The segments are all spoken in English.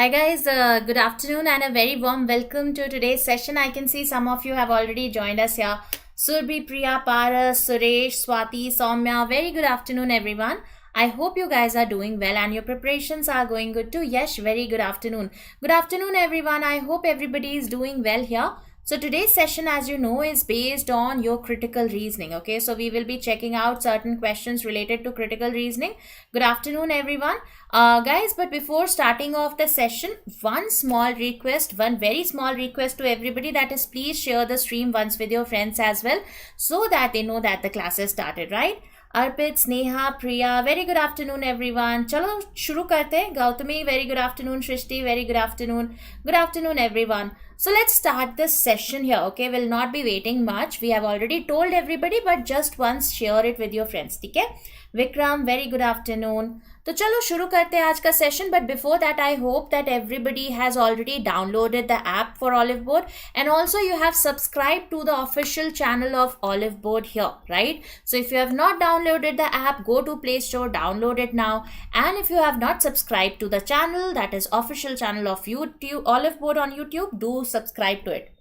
Hi guys, good afternoon and a very warm welcome to today's session. I can see some of you have already joined us here. Surbhi, Priya, Paras, Suresh, Swati, Soumya, very good afternoon everyone. I hope you guys are doing well and your preparations are going good too. Yes, very good afternoon. Good afternoon everyone. I hope everybody is doing well here. So today's session, as you know, is based on your critical reasoning. Okay, so we will be checking out certain questions related to critical reasoning. Good afternoon everyone. Guys, but before starting off the session, one very small request to everybody, that is please share the stream once with your friends as well so that they know that the class has started, right? Arpit, Sneha, Priya, very good afternoon everyone. चलो शुरू करते हैं. Gautami, very good afternoon. Shrishti, very good afternoon. Good afternoon everyone. So let's start this session here. Okay, we'll not be waiting much. We have already told everybody, but just once share it with your friends. ठीक है? Vikram, very good afternoon. तो चलो शुरू करते हैं आज का session. But before that I hope that everybody has already downloaded the app for Oliveboard and also you have subscribed to the official channel of Oliveboard here, right? So if you have not downloaded the app, go to Play Store, download it now. And if you have not subscribed to the channel, that is official channel of YouTube, Oliveboard on YouTube, do subscribe to it.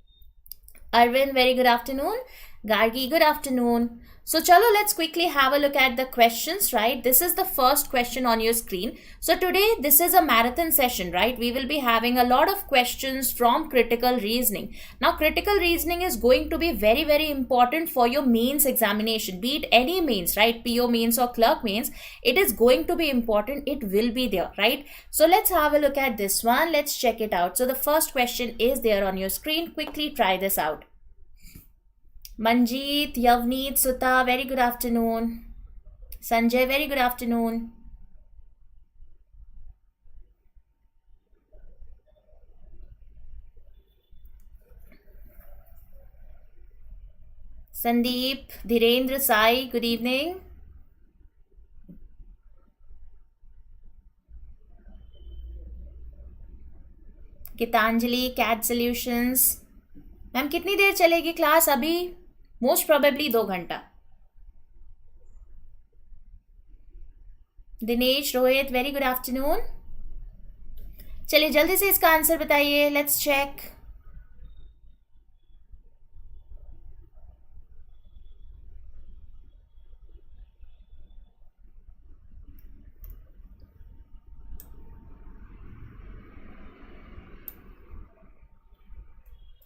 Arvind, very good afternoon. Gargi, good afternoon. So chalo, let's quickly have a look at the questions, right? This is the first question on your screen. So today, this is a marathon session, right? We will be having a lot of questions from critical reasoning. Now, critical reasoning is going to be very, very important for your mains examination, be it any mains, right? PO mains or clerk mains. It is going to be important. It will be there, right? So let's have a look at this one. Let's check it out. So the first question is there on your screen. Quickly try this out. Manjeet, Yavneet, Sutta, very good afternoon. Sanjay, very good afternoon. Sandeep, Dhirendra, Sai, good evening. Gitanjali, CAD Solutions. Ma'am कितनी देर चलेगी class? अभी most probably 2 घंटा. Dinesh, Rohit, very good afternoon. चलिए जल्दी से इसका answer बताइए. Let's check.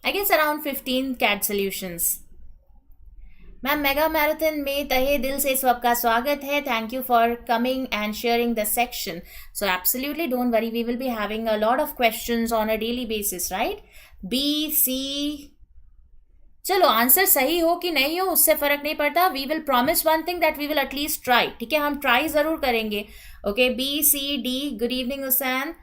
I guess around 15 CAD solutions. Ma'am mega marathon में तहे दिल से सबका स्वागत है. Thank you for coming and sharing the section. So absolutely don't worry, we will be having a lot of questions on a daily basis, right? B, सी, चलो answer सही हो कि नहीं हो उससे फर्क नहीं पड़ता. We will promise one thing, that we will at least try. ठीक है, हम ट्राई जरूर करेंगे. Okay, B, C, D. Good evening Hussain.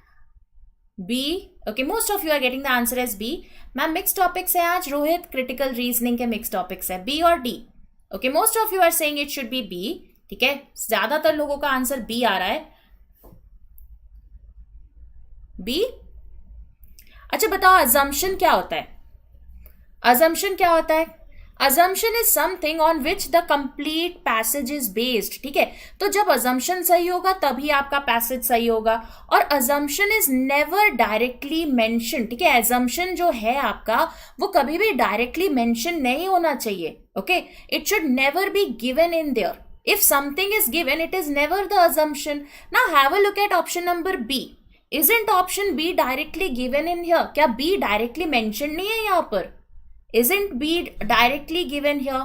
B. Okay, most of you are getting the answer as B. Ma'am mix topics है आज. Rohit, critical reasoning के mix topics है. B और D. Okay, most of you are saying it should be B. ठीक है, ज्यादातर लोगों का आंसर बी आ रहा है. बी. अच्छा बताओ, अजम्पशन क्या होता है? अजम्पशन क्या होता है? Assumption is something on which the complete passage is based. ठीक है, तो जब assumption सही होगा तभी आपका passage सही होगा. और assumption is never directly mentioned. ठीक है, assumption जो है आपका वो कभी भी directly mention नहीं होना चाहिए. Okay, it should never be given in there. If something is given, it is never the assumption. Now have a look at option number B. Isn't option B directly given in here? क्या B directly mentioned नहीं है यहाँ पर? Isn't B directly given here?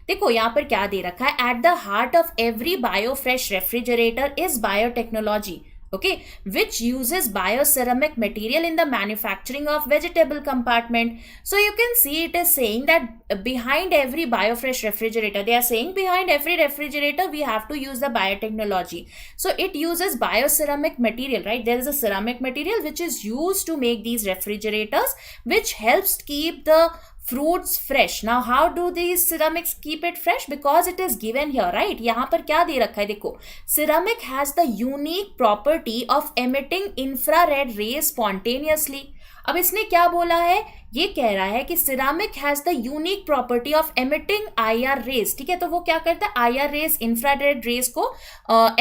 देखो यहाँ पर क्या दे रखा है. At the heart of every biofresh refrigerator is biotechnology. Okay, which uses bioceramic material in the manufacturing of vegetable compartment. So you can see it is saying that behind every biofresh refrigerator, they are saying behind every refrigerator we have to use the biotechnology. So it uses bioceramic material, right? There is a ceramic material which is used to make these refrigerators, which helps keep the fruits fresh. Now how do these ceramics keep it fresh? Because it is given here, right? यहाँ पर क्या दे रखा है देखो. Ceramic has the unique property of emitting infrared rays spontaneously. अब इसने क्या बोला है? ये कह रहा है कि ceramic has the unique property of emitting IR rays. ठीक है, तो वो क्या करता है? IR rays, infrared rays को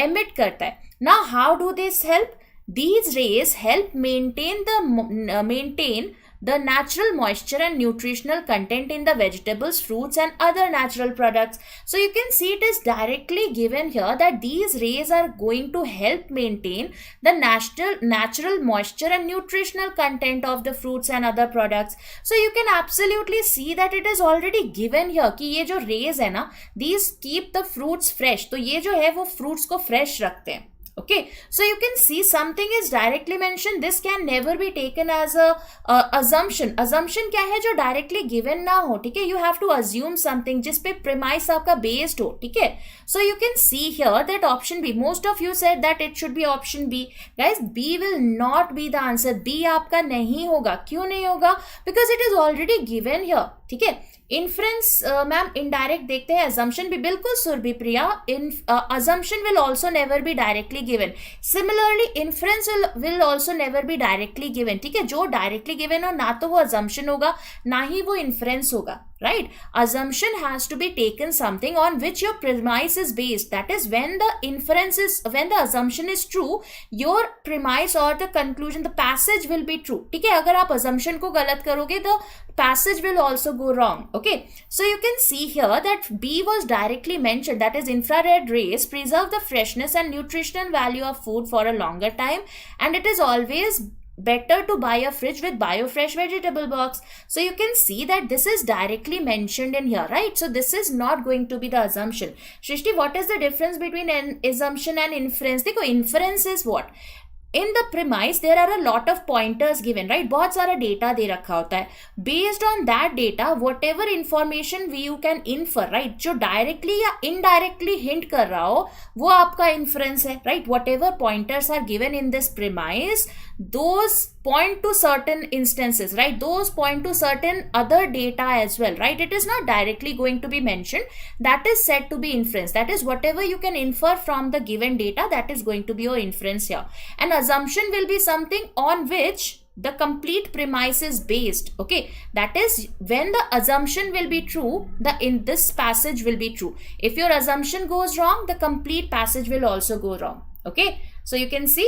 emit करता है. Now how do this help? These rays help maintain the natural moisture and nutritional content in the vegetables, fruits and other natural products. So you can see it is directly given here that these rays are going to help maintain the natural moisture and nutritional content of the fruits and other products. So you can absolutely see that it is already given here कि ये जो rays है ना, these keep the fruits fresh. तो ये जो है वो fruits को fresh रखते हैं. Okay, so you can see something is directly mentioned. This can never be taken as a assumption. Assumption क्या है जो directly given ना हो, ठीक है? You have to assume something जिस पे premise आपका based हो, ठीक है? So you can see here that option B. Most of you said that it should be option B. Guys, B will not be the answer. B आपका नहीं होगा. क्यों नहीं होगा? Because it is already given here, ठीक है? Inference ma'am indirect देखते हैं. assumption भी बिल्कुल सुरभि प्रिया. assumption will also never be directly given. Similarly inference will also never be directly given. ठीक है, जो directly given हो ना तो वो assumption होगा ना ही वो inference होगा. Right? Assumption has to be taken something on which your premise is based. That is when the assumption is true, your premise or the conclusion, the passage will be true. ठीक है, अगर आप assumption को गलत करोगे the passage will also go wrong. Okay, so you can see here that B was directly mentioned, that is infrared rays preserve the freshness and nutritional value of food for a longer time, and it is always better to buy a fridge with biofresh vegetable box. So you can see that this is directly mentioned in here, right? So this is not going to be the assumption. Shrishti, what is the difference between an assumption and inference? देखो, inference is what? In the premise there are a lot of pointers given, right? बहुत सारा data दे रखा होता है. Based on that data, whatever information you can infer, right? जो directly या indirectly hint कर रहा हो वो आपका inference है, right? Whatever pointers are given in this premise, those point to certain instances, right? Those point to certain other data as well, right? It is not directly going to be mentioned. That is said to be inference. That is whatever you can infer from the given data, that is going to be your inference here. An assumption will be something on which the complete premise is based. Okay, that is when the assumption will be true, in this passage will be true. If your assumption goes wrong, the complete passage will also go wrong. Okay, so you can see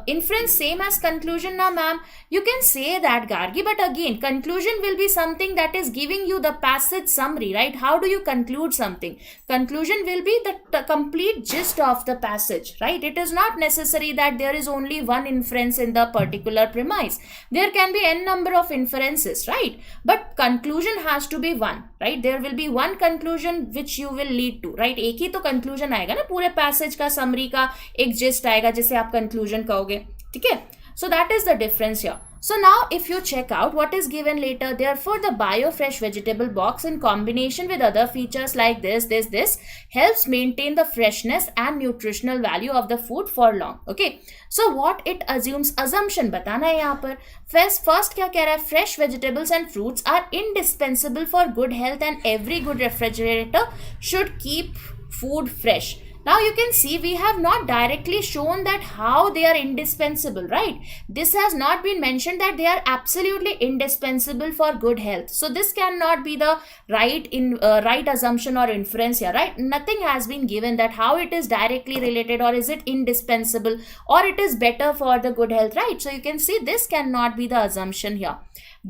inference same as conclusion now, ma'am. You can say that, Gargi, but again conclusion will be something that is giving you the passage summary, right? How do you conclude something? Conclusion will be the complete gist of the passage, right? It is not necessary that there is only one inference in the particular premise. There can be n number of inferences, right? But conclusion has to be one, right? There will be one conclusion which you will lead to, right? एक ही तो conclusion आएगा ना, पूरे passage का summary का एक gist आएगा जिसे आप conclusion कहोगे, ठीक है? So that is the difference here. So now if you check out what is given later, therefore the biofresh vegetable box in combination with other features like this helps maintain the freshness and nutritional value of the food for long. Okay, so what it assumes, assumption बताना है यहाँ पर. First क्या कह रहा है? Fresh vegetables and fruits are indispensable for good health and every good refrigerator should keep food fresh. Now you can see we have not directly shown that how they are indispensable, right? This has not been mentioned that they are absolutely indispensable for good health. So this cannot be the right assumption or inference here, right? Nothing has been given that how it is directly related or is it indispensable or it is better for the good health, right? So you can see this cannot be the assumption here.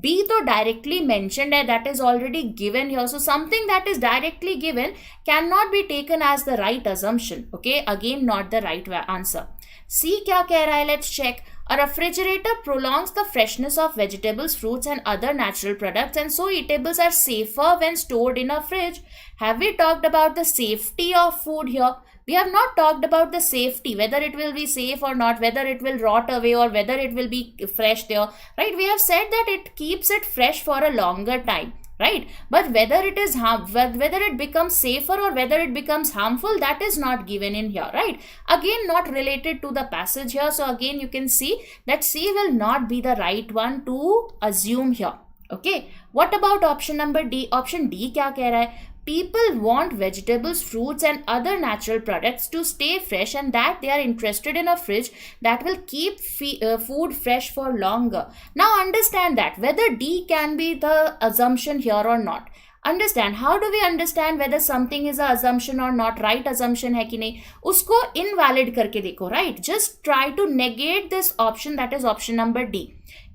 B तो directly mentioned है, that is already given here. So something that is directly given cannot be taken as the right assumption. Okay, again not the right answer. C क्या कह रहा है? Let's check. A refrigerator prolongs the freshness of vegetables, fruits and other natural products, and so eatables are safer when stored in a fridge. Have we talked about the safety of food here? We have not talked about the safety, whether it will be safe or not, whether it will rot away or whether it will be fresh there, right? We have said that it keeps it fresh for a longer time, right? But whether it is whether it becomes safer or whether it becomes harmful, that is not given in here, right? Again, not related to the passage here. So again, you can see that C will not be the right one to assume here. Okay, what about option number D? Option D क्या कह रहा है? People want vegetables, fruits and other natural products to stay fresh and that they are interested in a fridge that will keep food fresh for longer. Now understand that whether D can be the assumption here or not. Understand, how do we understand whether something is a assumption और not right assumption है कि नहीं, उसको invalid करके देखो, right. Just try to negate this option, that is option number D.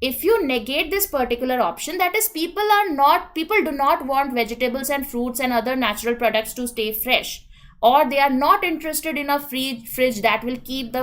If you negate this particular option, that is people do not want vegetables and fruits and other natural products to stay fresh, or they are not interested in a fridge that will keep the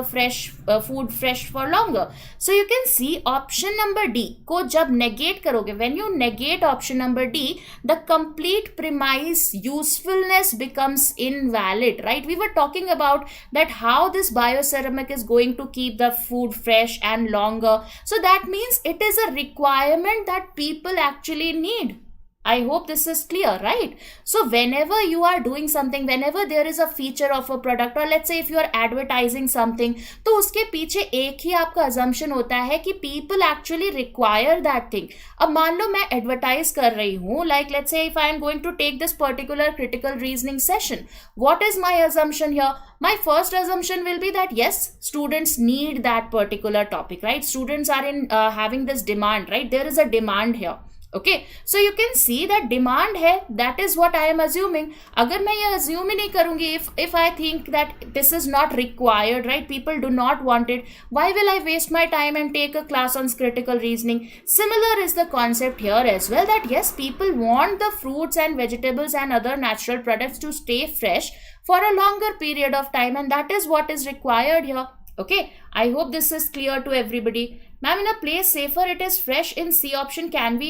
food fresh for longer. So you can see option number D को जब negate करोगे, when you negate option number D, the complete premise usefulness becomes invalid, right? We were talking about that how this bioceramic is going to keep the food fresh and longer. So that means it is a requirement that people actually need. I hope this is clear, right? So whenever you are doing something, whenever there is a feature of a product, or let's say if you are advertising something, तो उसके पीछे एक ही आपका assumption होता है कि people actually require that thing. अब मान लो मैं advertise कर रही हूँ, like let's say if I am going to take this particular critical reasoning session, what is my assumption here? My first assumption will be that yes, students need that particular topic, right? Students are in having this demand, right? There is a demand here. Okay, so you can see that demand है, that is what I am assuming. अगर मैं ये assume ही नहीं करूँगी, if I think that this is not required, right, people do not want it, why will I waste my time and take a class on critical reasoning? Similar is the concept here as well, that yes, people want the fruits and vegetables and other natural products to stay fresh for a longer period of time, and that is what is required here. Okay, I hope this is clear to everybody. Ma'am, in a place safer it is fresh in C option, can we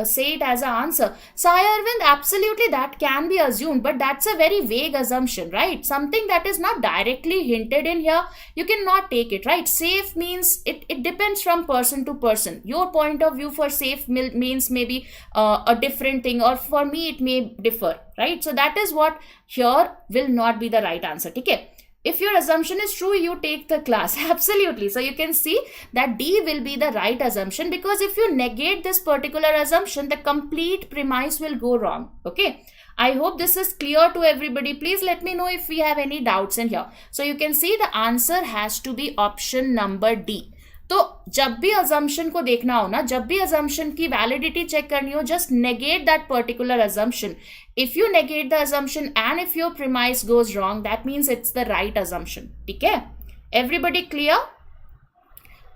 say it as an answer? Sai Arvind, absolutely that can be assumed, but that's a very vague assumption, right? Something that is not directly hinted in here, you cannot take it, right? Safe means it depends from person to person. Your point of view for safe means maybe a different thing, or for me it may differ, right? So that is what here will not be the right answer. Okay, if your assumption is true, you take the class. Absolutely. So you can see that D will be the right assumption, because if you negate this particular assumption, the complete premise will go wrong. Okay, I hope this is clear to everybody. Please let me know if we have any doubts in here. So you can see the answer has to be option number D. तो जब भी assumption को देखना हो ना, जब भी assumption की validity check करनी हो, just negate that particular assumption. If you negate the assumption and if your premise goes wrong, that means it's the right assumption. ठीक है? Everybody clear?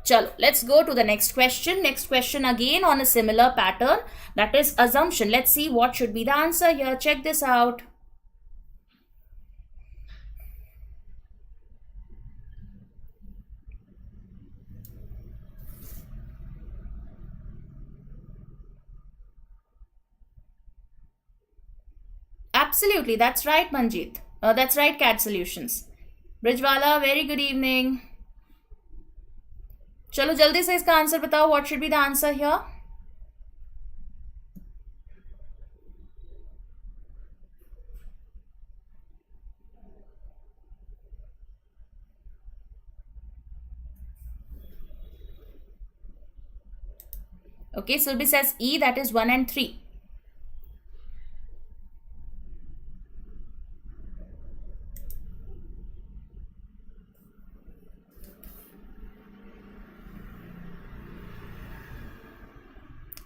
चलो, let's go to the next question. Next question again on a similar pattern, that is assumption. Let's see what should be the answer here. Check this out. Absolutely, that's right, Manjeet. That's right, CAD Solutions. Brijwala, very good evening. चलो जल्दी से इसका answer बताओ. What should be the answer here? Okay, Surbi says E, that is 1 and 3.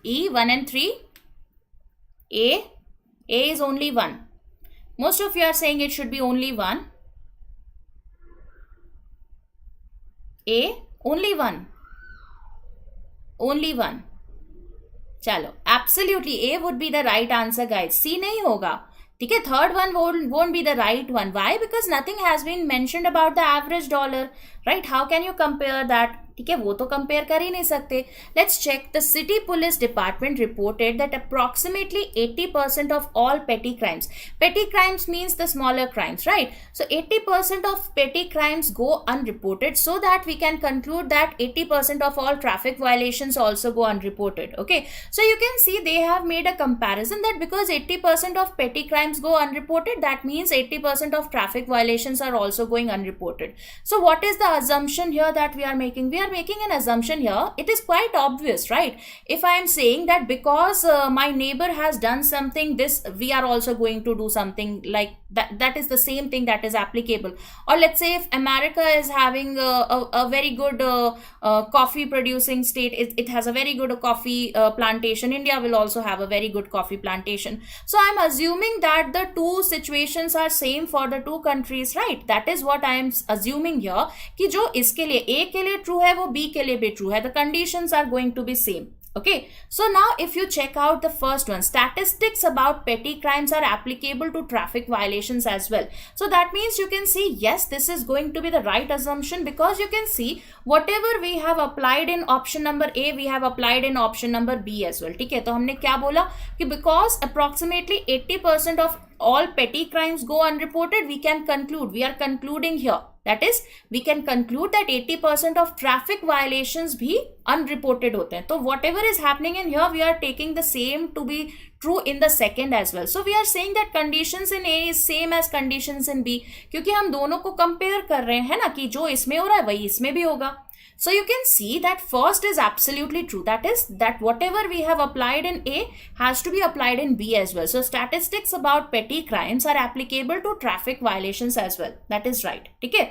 E, 1 and 3. A is only 1. Most of you are saying it should be only 1. A, only 1. Only 1. चलो, absolutely A would be the right answer, guys. C नहीं होगा. ठीक है, third one won't be the right one. Why? Because nothing has been mentioned about the average dollar, right? How can you compare that? ठीक है, वो तो compare कर ही नहीं सकते. Let's check. The city police department reported that approximately 80% of all petty crimes. Petty crimes means the smaller crimes, right? So 80% of petty crimes go unreported, so that we can conclude that 80% of all traffic violations also go unreported. Okay, so you can see they have made a comparison that because 80% of petty crimes go unreported, that means 80% of traffic violations are also going unreported. So what is the assumption here that we are making? We are making an assumption here. It is quite obvious, right? If I am saying that because my neighbor has done something, this we are also going to do something like that is the same thing that is applicable. Or let's say if America is having a very good coffee producing state, it has a very good coffee plantation, India will also have a very good coffee plantation. So I'm assuming that the two situations are same for the two countries, right? That is what I am assuming here, कि जो इसके लिए A के लिए true है वो B के लिए भी true है, the conditions are going to be same. Okay, so now if you check out the first one, statistics about petty crimes are applicable to traffic violations as well. So that means you can see, yes, this is going to be the right assumption, because you can see whatever we have applied in option number A, we have applied in option number B as well. ठीक है, तो हमने क्या बोला कि because approximately 80% of all petty crimes go unreported, we can conclude, we are concluding here, that is we can conclude that 80% of traffic violations भी unreported होते हैं. तो whatever is happening in here, we are taking the same to be true in the second as well. So we are saying that conditions in A is same as conditions in B, क्योंकि हम दोनों को compare कर रहे हैं ना, कि जो इसमें हो रहा है वही इसमें भी होगा. So you can see that first is absolutely true. That is that whatever we have applied in A has to be applied in B as well. So statistics about petty crimes are applicable to traffic violations as well. That is right. ठीक है.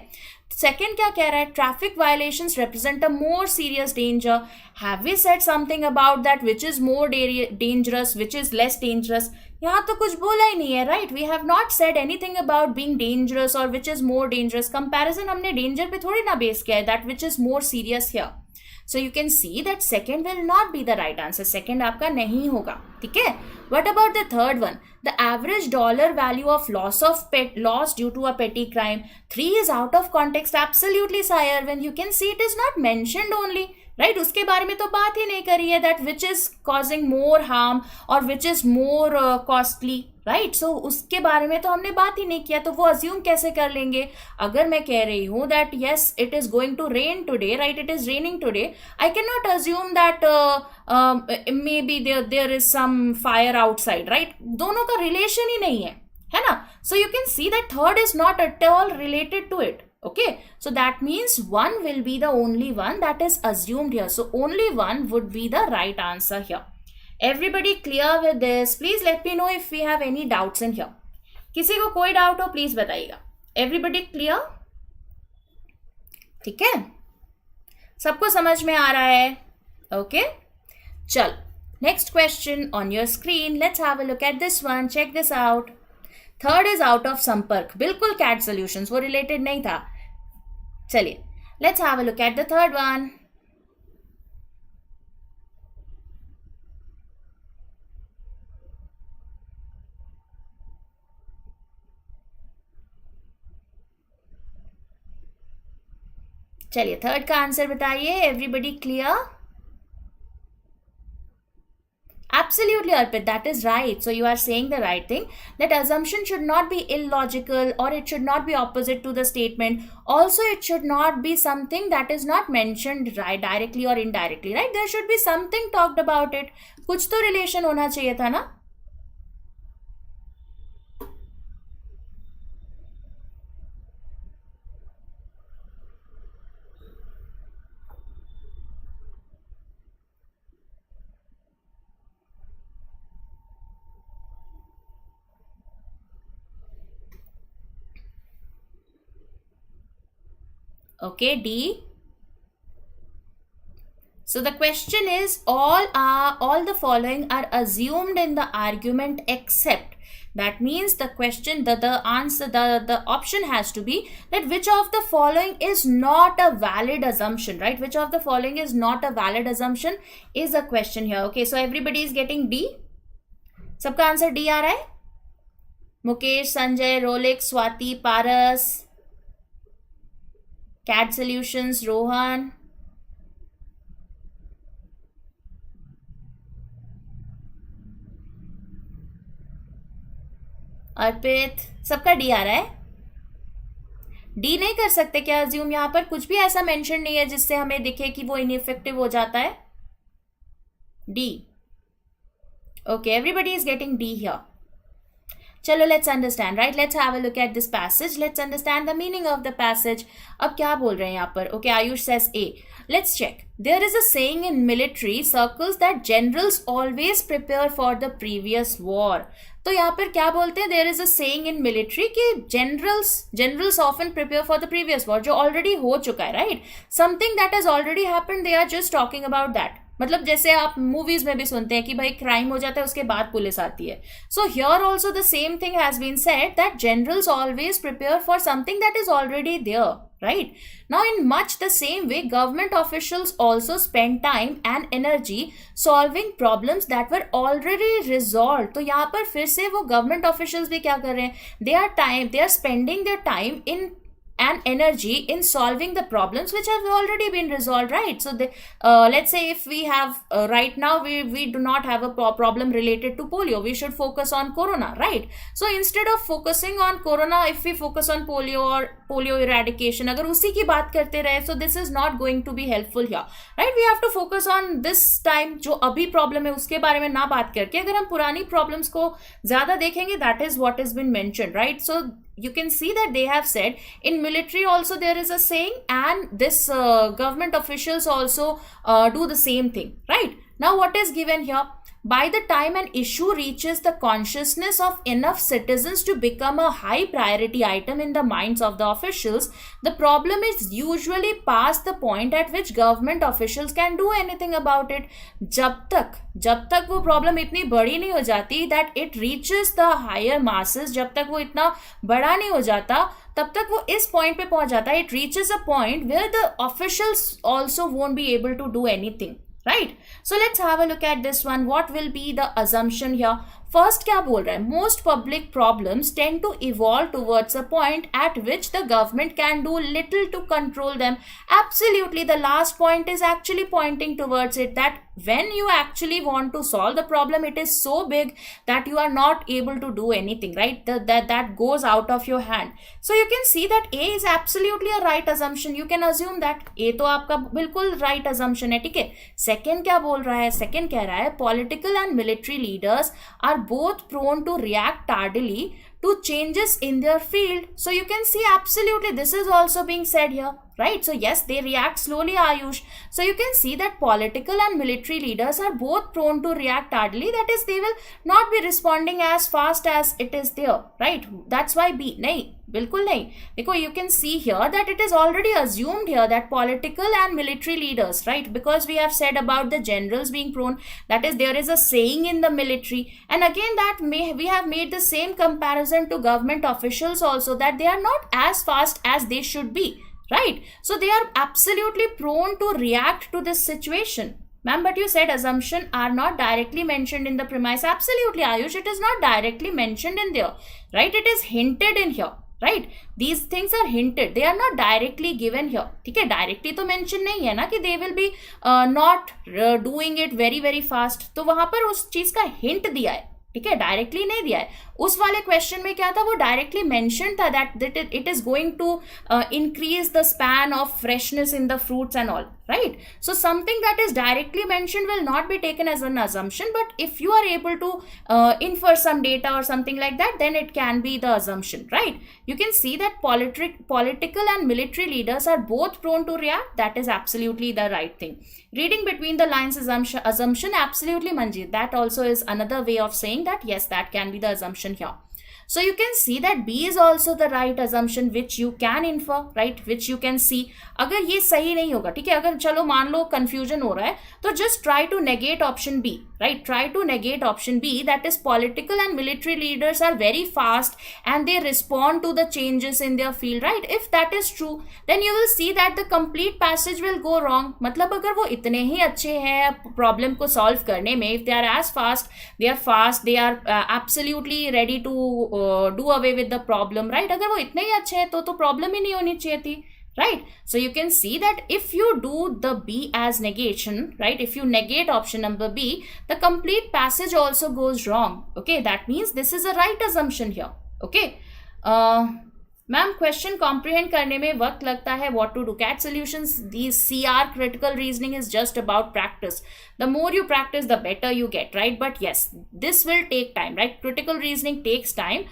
Second क्या कह रहा है? Traffic violations represent a more serious danger. Have we said something about that? Which is more dangerous? Which is less dangerous? यहाँ तो कुछ बोला ही नहीं है, right? We have not said anything about being dangerous or which is more dangerous. Comparison हमने danger पे थोड़ी ना बेस किया है, that which is more serious here. So you can see that second will not be the right answer. Second आपका नहीं होगा. ठीक है. What about the third one? The average dollar value of loss due to a petty crime. 3 is out of context. Absolutely, sire. When you can see it is not mentioned only. Right? उसके बारे में तो बात ही नहीं करी है that which is causing more harm or which is more costly. Right. So उसके बारे में तो हमने बात ही नहीं किया, तो वो अज्यूम कैसे कर लेंगे? अगर मैं कह रही हूँ that yes it is going to rain today, right, it is raining today, I can not assume that may be there is some fire outside, right? दोनों का रिलेशन ही नहीं है ना? So you can see that third is not at all related to it. Okay, so that means 1 will be the only one that is assumed here. So only 1 would be the right answer here. Everybody clear with this? Please let me know if we have any doubts in here. किसी को कोई doubt हो please बताइएगा. Everybody clear? ठीक है, सबको समझ में आ रहा है? ओके, चल next question on your screen. Let's have a look at this one. Check this out. Third is out of संपर्क. बिल्कुल कैट सॉल्यूशंस, वो रिलेटेड नहीं था. चलिए let's have a look at the third one. चलिए third का answer बताइए. Everybody clear? Absolutely, Arpit, that is right. So you are saying the right thing, that assumption should not be illogical or it should not be opposite to the statement. Also, it should not be something that is not mentioned right directly or indirectly, right? There should be something talked about it. कुछ तो relation होना चाहिए था ना? Okay, D. So the question is all the following are assumed in the argument except. That means the question, the answer, the option has to be that which of the following is not a valid assumption, right? Which of the following is not a valid assumption is a question here. Okay, so everybody is getting D. सबका answer D आ रहा है? मुकेश, संजय, रोलिक, स्वाति, पारस, CAD Solutions, Rohan. अर्पित, सबका D आ रहा है? D नहीं कर सकते क्या अज्यूम? यहाँ पर कुछ भी ऐसा मेंशन नहीं है जिससे हमें दिखे कि वो इनइफेक्टिव हो जाता है. D. Okay, everybody is getting D here. चलो let's understand, right? Let's have a look at this passage. Let's understand the meaning of the passage. अब क्या बोल रहे हैं यहाँ पर? Okay, Ayush says A. Let's check. There is a saying in military circles that generals always prepare for the previous war. तो यहाँ पर क्या बोलते हैं, there is a saying in military कि generals often prepare for the previous war, जो already हो चुका है, right, something that has already happened, they are just talking about that. मतलब जैसे आप मूवीज में भी सुनते हैं कि भाई क्राइम हो जाता है उसके बाद पुलिस आती है. So here also the same thing has been said that generals always prepare for something that is already there, right? Now, in much the same way, government officials also spend time and energy solving problems that were already resolved. तो यहाँ पर फिर से वो government officials भी क्या कर रहे हैं, they are spending their time in and energy in solving the problems which have already been resolved, right? So let's say if we have right now we do not have a problem related to polio, we should focus on corona, right? So instead of focusing on corona, if we focus on polio or polio eradication, agar usi ki baat karte rahe, so this is not going to be helpful here, right? We have to focus on this time जो अभी problem है उसके बारे में ना बात करके अगर हम पुरानी problems को ज़्यादा देखेंगे, that is what has been mentioned, right? So you can see that they have said in military also there is a saying, and this government officials also do the same thing, right? Now what is given here, by the time an issue reaches the consciousness of enough citizens to become a high priority item in the minds of the officials, the problem is usually past the point at which government officials can do anything about it. जब तक वो problem इतनी बड़ी नहीं हो जाती that it reaches the higher masses, जब तक वो इतना बड़ा नहीं हो जाता तब तक वो इस पॉइंट पे पहुंच जाता है. It reaches a point where the officials also won't be able to do anything, right? So let's have a look at this one. What will be the assumption here? First क्या बोल रहा है, most public problems tend to evolve towards a point at which the government can do little to control them. Absolutely, the last point is actually pointing towards it, that when you actually want to solve the problem, it is so big that you are not able to do anything, right? That goes out of your hand. So you can see that A is absolutely a right assumption. You can assume that A तो आपका बिल्कुल right assumption है, ठीक है. Second क्या बोल रहा है, second कह रहा है political and military leaders are both prone to react tardily to changes in their field. So you can see absolutely this is also being said here, right? So yes, they react slowly, Ayush. So you can see that political and military leaders are both prone to react tardily, that is they will not be responding as fast as it is there, right? That's why B. नहीं, बिल्कुल नहीं. देखो, you can see here that it is already assumed here that political and military leaders, right? Because we have said about the generals being prone, that is there is a saying in the military, and again that we have made the same comparison to government officials also, that they are not as fast as they should be, right? So they are absolutely prone to react to this situation. Ma'am, but you said assumption are not directly mentioned in the premise. Absolutely, Ayush, it is not directly mentioned in there, right? It is hinted in here, right? These things are hinted, they are not directly given here. ठीक है, directly तो mention नहीं है ना कि they will be not doing it very very fast. तो वहां पर उस चीज का hint दिया है, ठीक है, डायरेक्टली नहीं दिया है. उस वाले क्वेश्चन में क्या था, वो डायरेक्टली मेंशन था that it is going to increase the span of freshness in the fruits and all, right? So something that is directly mentioned will not be taken as an assumption, but if you are able to infer some data or something like that, then it can be the assumption, right? You can see that political and military leaders are both prone to react. That is absolutely the right thing. Reading between the lines assumption, absolutely, Manjeet, that also is another way of saying that yes, that can be the assumption here. So you can see that B is also the right assumption which you can infer, right? Which you can see. अगर ये सही नहीं होगा, ठीक है, अगर चलो मान लो confusion हो रहा है, तो just try to negate option B, right? Try to negate option B, that is political and military leaders are very fast and they respond to the changes in their field, right? If that is true, then you will see that the complete passage will go wrong. मतलब अगर वो इतने ही अच्छे हैं problem को solve करने में, if they are as fast, they are absolutely ready to do away with the problem, right? अगर वो इतने ही अच्छे हैं तो problem ही नहीं होनी चाहिए थी, right? So you can see that if you do the B as negation, right? If you negate option number B, the complete passage also goes wrong. Okay, that means this is a right assumption here. Okay. Ma'am, question comprehend करने में वक्त लगता है. What to do, CAT solutions, this CR critical reasoning is just about practice. The more you practice, the better you get, right? But yes, this will take time, right? Critical reasoning takes time.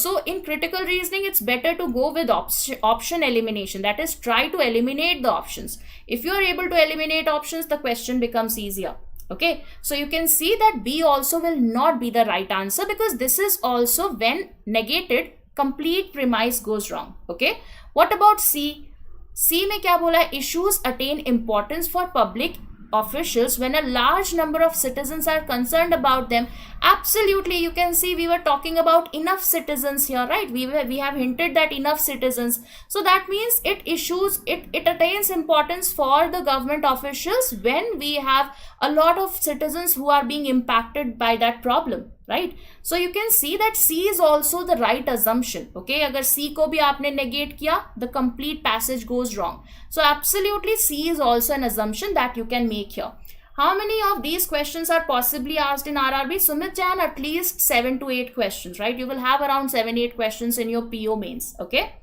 So in critical reasoning, it's better to go with option elimination. That is, try to eliminate the options. If you are able to eliminate options, the question becomes easier. Okay, so you can see that B also will not be the right answer, because this is also when negated, complete premise goes wrong. Okay, what about C? C में क्या बोला है? Issues attain importance for public officials when a large number of citizens are concerned about them. Absolutely, you can see we were talking about enough citizens here, right? We have hinted that enough citizens, so that means it attains importance for the government officials when we have a lot of citizens who are being impacted by that problem, right? So you can see that C is also the right assumption. Okay, agar C को भी आपने negate किया, the complete passage goes wrong. So absolutely C is also an assumption that you can make here. How many of these questions are possibly asked in RRB? Sumit Jan, at least 7 to 8 questions, right? You will have around 7-8 questions in your PO mains. Okay.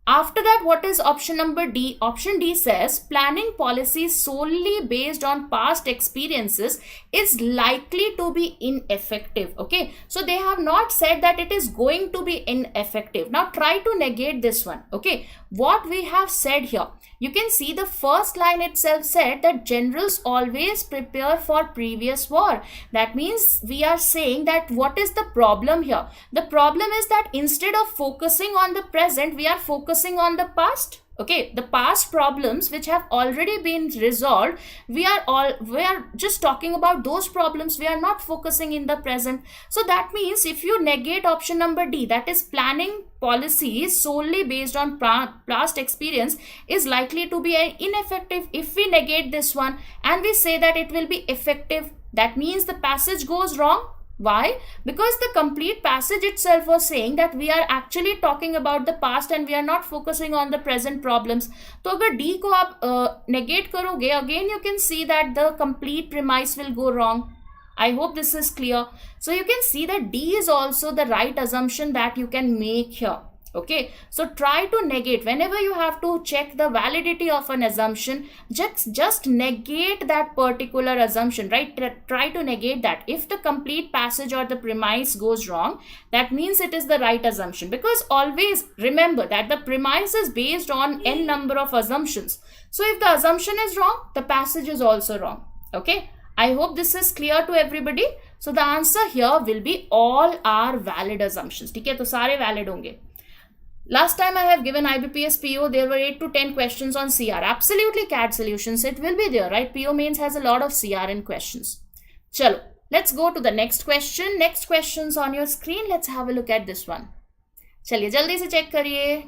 After that, what is option number D? Option D says planning policies solely based on past experiences is likely to be ineffective. Okay, so they have not said that it is going to be ineffective. Now try to negate this one. Okay, what we have said here, you can see the first line itself said that generals always prepare for previous war. That means we are saying that what is the problem here? The problem is that instead of focusing on the present, we are focusing on the past. Okay, the past problems which have already been resolved, we are just talking about those problems. We are not focusing in the present. So that means if you negate option number D, that is planning policies solely based on past experience is likely to be ineffective. If we negate this one and we say that it will be effective, that means the passage goes wrong. Why? Because the complete passage itself was saying that we are actually talking about the past and we are not focusing on the present problems. तो अगर D को आप negate करोगे, again you can see that the complete premise will go wrong. I hope this is clear. So you can see that D is also the right assumption that you can make here. Okay, so try to negate whenever you have to check the validity of an assumption. Just negate that particular assumption, right? Try to negate that. If the complete passage or the premise goes wrong, that means it is the right assumption, because always remember that the premise is based on n number of assumptions. So if the assumption is wrong, the passage is also wrong. Okay, I hope this is clear to everybody. So the answer here will be all are valid assumptions. ठीक है, तो सारे valid होंगे. Last time I have given IBPS PO, there were 8 to 10 questions on CR. Absolutely CAD solutions, it will be there, right? PO mains has a lot of CRN questions. Chalo, let's go to the next question. Next questions on your screen. Let's have a look at this one. चलिए जल्दी से check करिए.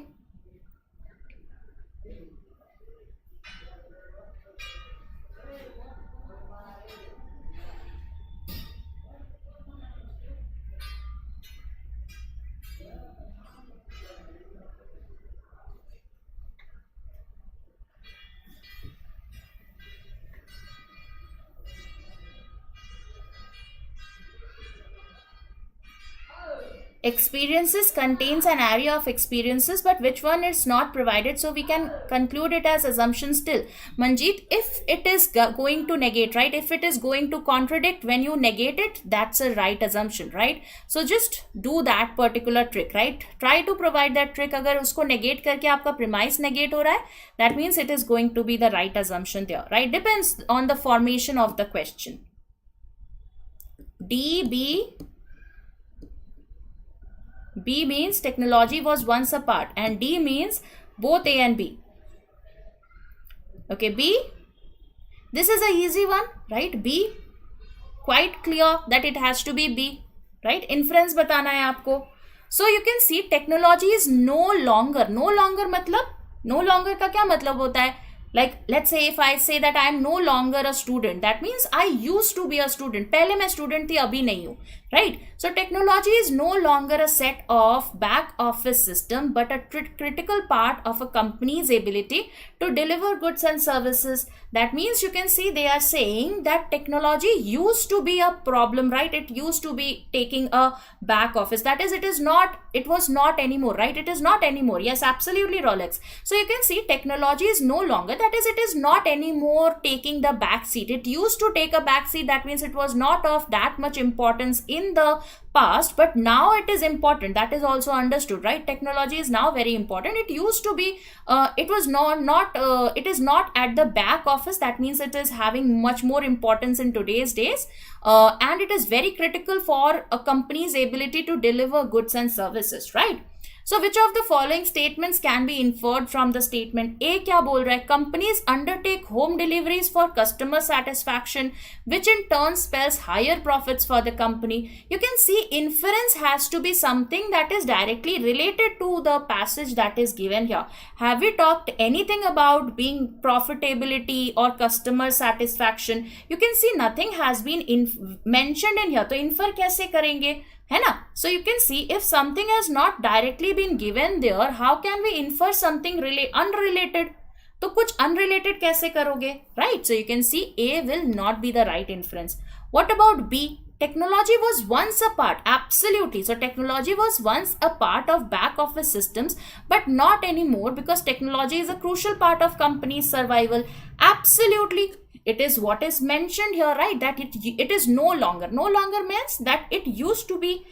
Experiences contains an area of experiences, but which one is not provided, so we can conclude it as assumption still. Manjeet, if it is going to negate, right, if it is going to contradict, when you negate it, that's a right assumption, right? So just do that particular trick, right? Try to provide that trick. अगर उसको negate करके आपका premise negate हो रहा है, that means it is going to be the right assumption there, right? Depends on the formation of the question. B means technology was once a part, and D means both A and B. Okay, B. This is a easy one, right? B. Quite clear that it has to be B, right? Inference बताना है आपको. So you can see technology is no longer. No longer मतलब no longer का क्या मतलब होता है? Like let's say if I say that I am no longer a student, that means I used to be a student. पहले मैं student थी, अभी नहीं हूँ, right? So technology is no longer a set of back office system, but a critical part of a company's ability to deliver goods and services. That means you can see they are saying that technology used to be a problem, right? It used to be taking a back office. That is, it was not anymore, right? It is not anymore. Yes, absolutely, Rolex. So you can see technology is no longer. that is, it is not anymore taking the back seat. It used to take a back seat. That means it was not of that much importance in the past, but now it is important. That is also understood, right? Technology is now very important. It used to be it was not it is not at the back office. That means it is having much more importance in today's days, and it is very critical for a company's ability to deliver goods and services, right? So which of the following statements can be inferred from the statement? A क्या बोल रहा है? Companies undertake home deliveries for customer satisfaction, which in turn spells higher profits for the company. You can see inference has to be something that is directly related to the passage that is given here. Have we talked anything about being profitability or customer satisfaction? You can see nothing has been mentioned in here. तो infer कैसे करेंगे, है ना? So you can see if something has not directly been given there, how can we infer something unrelated? तो कुछ unrelated कैसे करोगे, right? So you can see A will not be the right inference. What about B? Technology was once a part. Absolutely. So technology was once a part of back office systems, but not anymore, because technology is a crucial part of company's survival. Absolutely. It is what is mentioned here, right? That it is no longer means that it used to be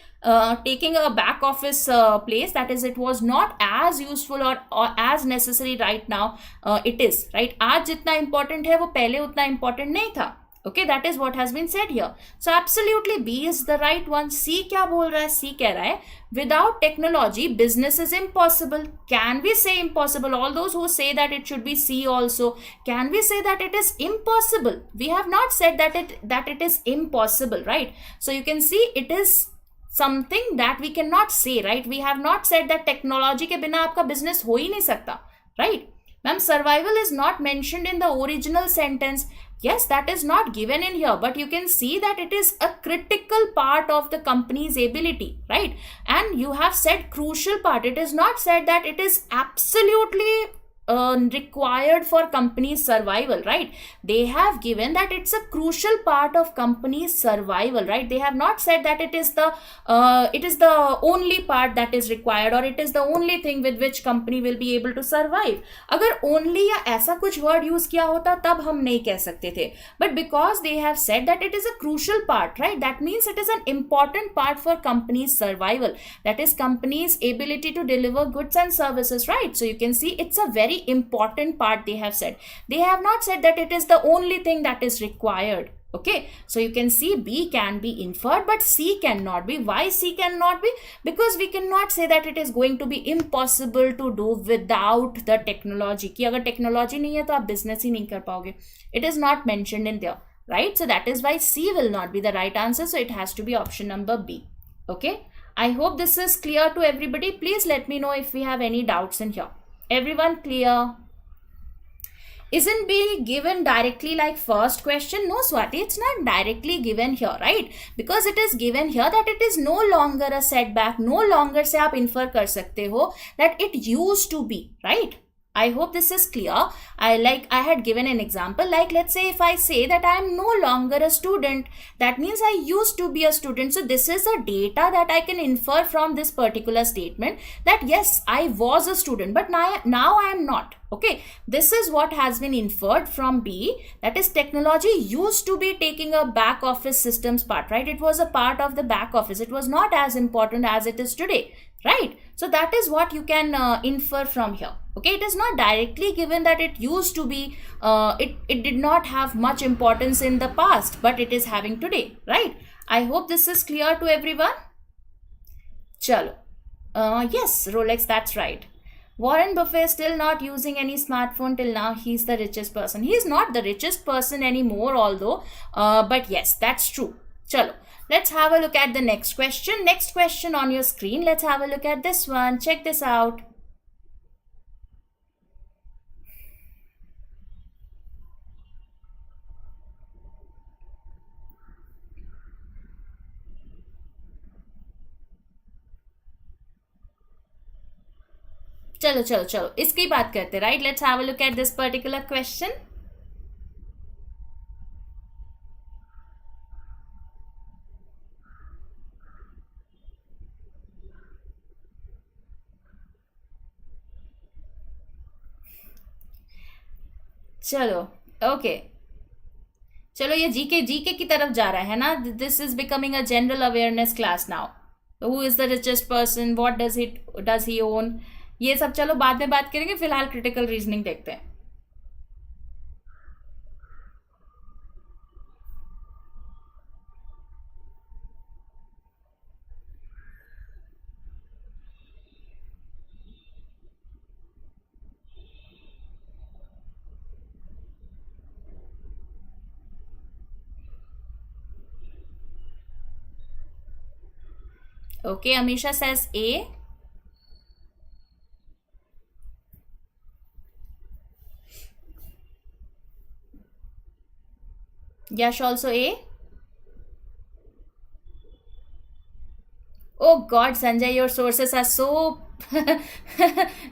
taking a back office place. That is, it was not as useful or as necessary right now. It is, right? आज जितना important है वो पहले उतना important नहीं था. Okay, that is what has been said here. So absolutely B is the right one. C क्या बोल रहा है? C कह रहा है without technology business is impossible. Can we say impossible? All those who say that it should be C also, can we say that it is impossible? We have not said that it is impossible, right? So you can see it is something that we cannot say, right? We have not said that technology के बिना आपका business हो ही नहीं सकता, right? Ma'am, survival is not mentioned in the original sentence. Yes, that is not given in here, but you can see that it is a critical part of the company's ability, right? And you have said crucial part. It is not said that it is absolutely required for company's survival, right? They have given that it's a crucial part of company's survival, right? They have not said that it is the only part that is required, or it is the only thing with which company will be able to survive. अगर only या ऐसा कुछ word use किया होता तब हम नहीं कह सकते थे, but because they have said that it is a crucial part, right? That means it is an important part for company's survival. That is company's ability to deliver goods and services, right? So you can see it's a very important part they have said. They have not said that it is the only thing that is required. Okay, so you can see B can be inferred, but C cannot be. Why C cannot be? Because we cannot say that it is going to be impossible to do without the technology. कि अगर technology नहीं है तो आप business ही नहीं कर पाओगे. It is not mentioned in there, right? So that is why C will not be the right answer. So it has to be option number B. Okay, I hope this is clear to everybody. Please let me know if we have any doubts in here. Everyone clear? Isn't being given directly like first question? No, Swati, it's not directly given here, right? Because it is given here that it is no longer a setback. No longer से आप infer कर सकते हो that it used to be, right? I hope this is clear. I had given an example, like let's say if I say that I am no longer a student, that means I used to be a student. So this is the data that I can infer from this particular statement, that yes, I was a student, but now I am not. Okay, this is what has been inferred from B, that is technology used to be taking a back office systems part, right? It was a part of the back office. It was not as important as it is today, right? So that is what you can infer from here. Okay, it is not directly given that it used to be, it did not have much importance in the past, but it is having today, right? I hope this is clear to everyone. Chalo. Yes, Rolex, that's right. Warren Buffett still not using any smartphone till now. He's the richest person. He is not the richest person anymore, although, but yes, that's true. Chalo. Let's have a look at the next question. Next question on your screen. Let's have a look at this one. Check this out. चलो इसकी बात करते, right? Let's have a look at this particular question. चलो, okay, चलो ये GK GK की तरफ जा रहा है ना. This is becoming a general awareness class now. Who is the richest person, what does he own, ये सब चलो बाद में बात करेंगे. फिलहाल क्रिटिकल रीजनिंग देखते हैं. Okay, Amisha says A. Yash also A. Oh God, Sanjay, your sources are so.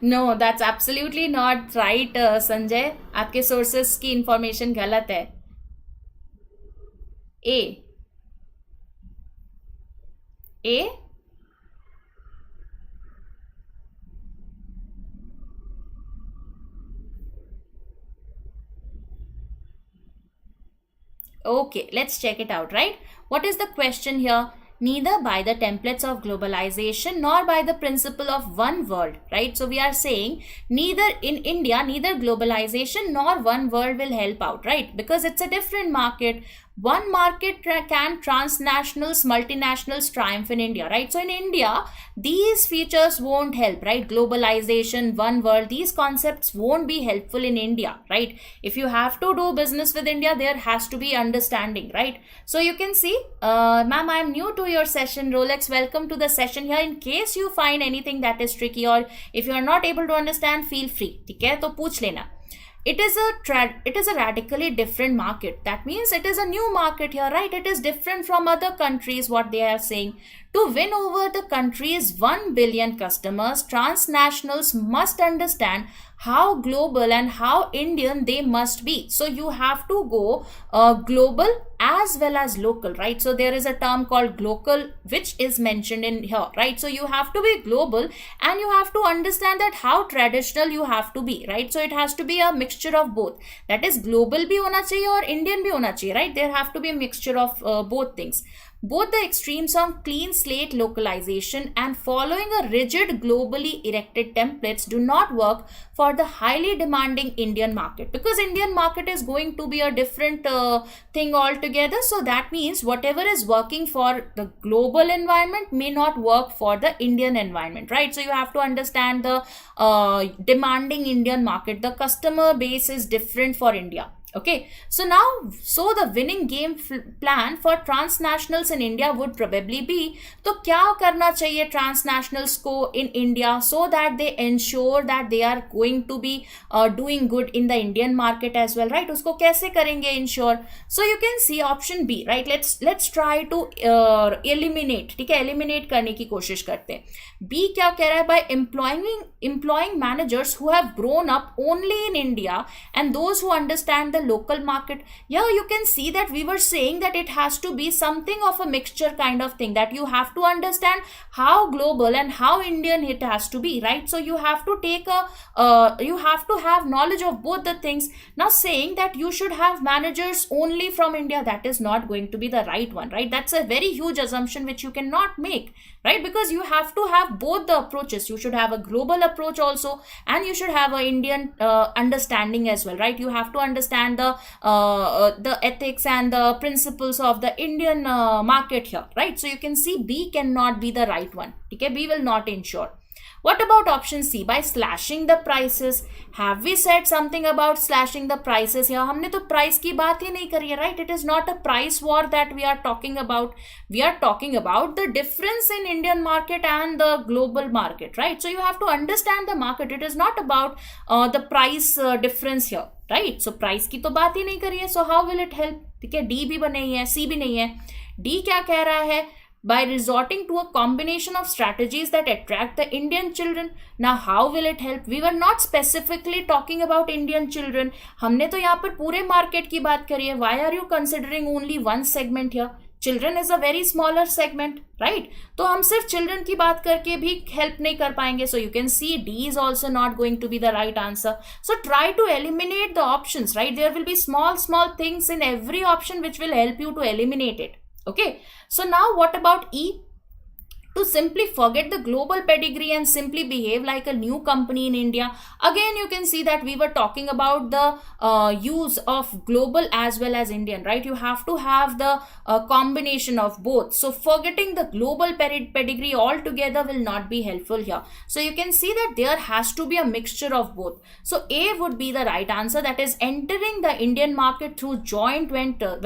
No, that's absolutely not right, Sanjay. आपके sources की information गलत है. A. A. Okay, let's check it out, right? What is the question here? Neither by the templates of globalization nor by the principle of one world, right? So we are saying neither in India, neither globalization nor one world will help out, right? Because it's a different market. One market can transnationals, multinationals triumph in India, right? So in India, these features won't help, right? Globalization, one world, these concepts won't be helpful in India, right? If you have to do business with India, there has to be understanding, right? So you can see, ma'am, I'm new to your session. Rolex, welcome to the session here. In case you find anything that is tricky or if you are not able to understand, feel free. ठीक है, तो पूछ लेना. It is a radically different market. That means it is a new market here, right? It is different from other countries, what they are saying. To win over the country's 1 billion customers, transnationals must understand how global and how Indian they must be. So you have to go global as well as local, right? So there is a term called local which is mentioned in here, right? So you have to be global and you have to understand that how traditional you have to be, right? So it has to be a mixture of both. That is global bhi hona chahiye aur Indian bhi hona chahiye, right? There have to be a mixture of both things. Both the extremes of clean slate localization and following a rigid globally erected templates do not work for the highly demanding Indian market, because Indian market is going to be a different thing altogether. So that means whatever is working for the global environment may not work for the Indian environment, right? So you have to understand the demanding Indian market. The customer base is different for India. Okay, so now, so the winning game plan for transnationals in India would probably be, तो क्या करना चाहिए transnationals को in India so that they ensure that they are going to be doing good in the Indian market as well, right? उसको कैसे करेंगे ensure? So you can see option B, right? Let's try to eliminate, ठीक है, eliminate करने की कोशिश करते हैं. B क्या कह रहा है? By employing managers who have grown up only in India and those who understand the local market. Yeah, you can see that we were saying that it has to be something of a mixture kind of thing, that you have to understand how global and how Indian it has to be, right? So you have to take you have to have knowledge of both the things. Now saying that you should have managers only from India, that is not going to be the right one, right? That's a very huge assumption which you cannot make, right? Because you have to have both the approaches. You should have a global approach also and you should have a Indian understanding as well, right? You have to understand the ethics and the principles of the Indian market here, right? So you can see B cannot be the right one. Okay, B will not ensure. What about option C? By slashing the prices. Have we said something about slashing the prices here? हमने तो price की बात ही नहीं करी है, right? It is not a price war that we are talking about. We are talking about the difference in Indian market and the global market, right? So you have to understand the market. It is not about the price difference here, right? So price की तो बात ही नहीं करी है. So how will it help? ठीक है, D भी नहीं है, C भी नहीं है. D क्या कह रहा है? By resorting to a combination of strategies that attract the Indian children. Now how will it help? We were not specifically talking about Indian children. हमने तो यहाँ पर पूरे market की बात करी है. Why are you considering only one segment here? Children is a very smaller segment, right? तो हम सिर्फ चिल्ड्रन की बात करके भी हेल्प नहीं कर पाएंगे. So you can see D is also not going to be the right answer. So try to eliminate the options, right? There will be small things in every option which will help you to eliminate it. Okay, so now what about E? To simply forget the global pedigree and simply behave like a new company in India. Again, you can see that we were talking about the use of global as well as Indian, right? You have to have the combination of both. So forgetting the global pedigree altogether will not be helpful here. So you can see that there has to be a mixture of both. So A would be the right answer, that is entering the Indian market through joint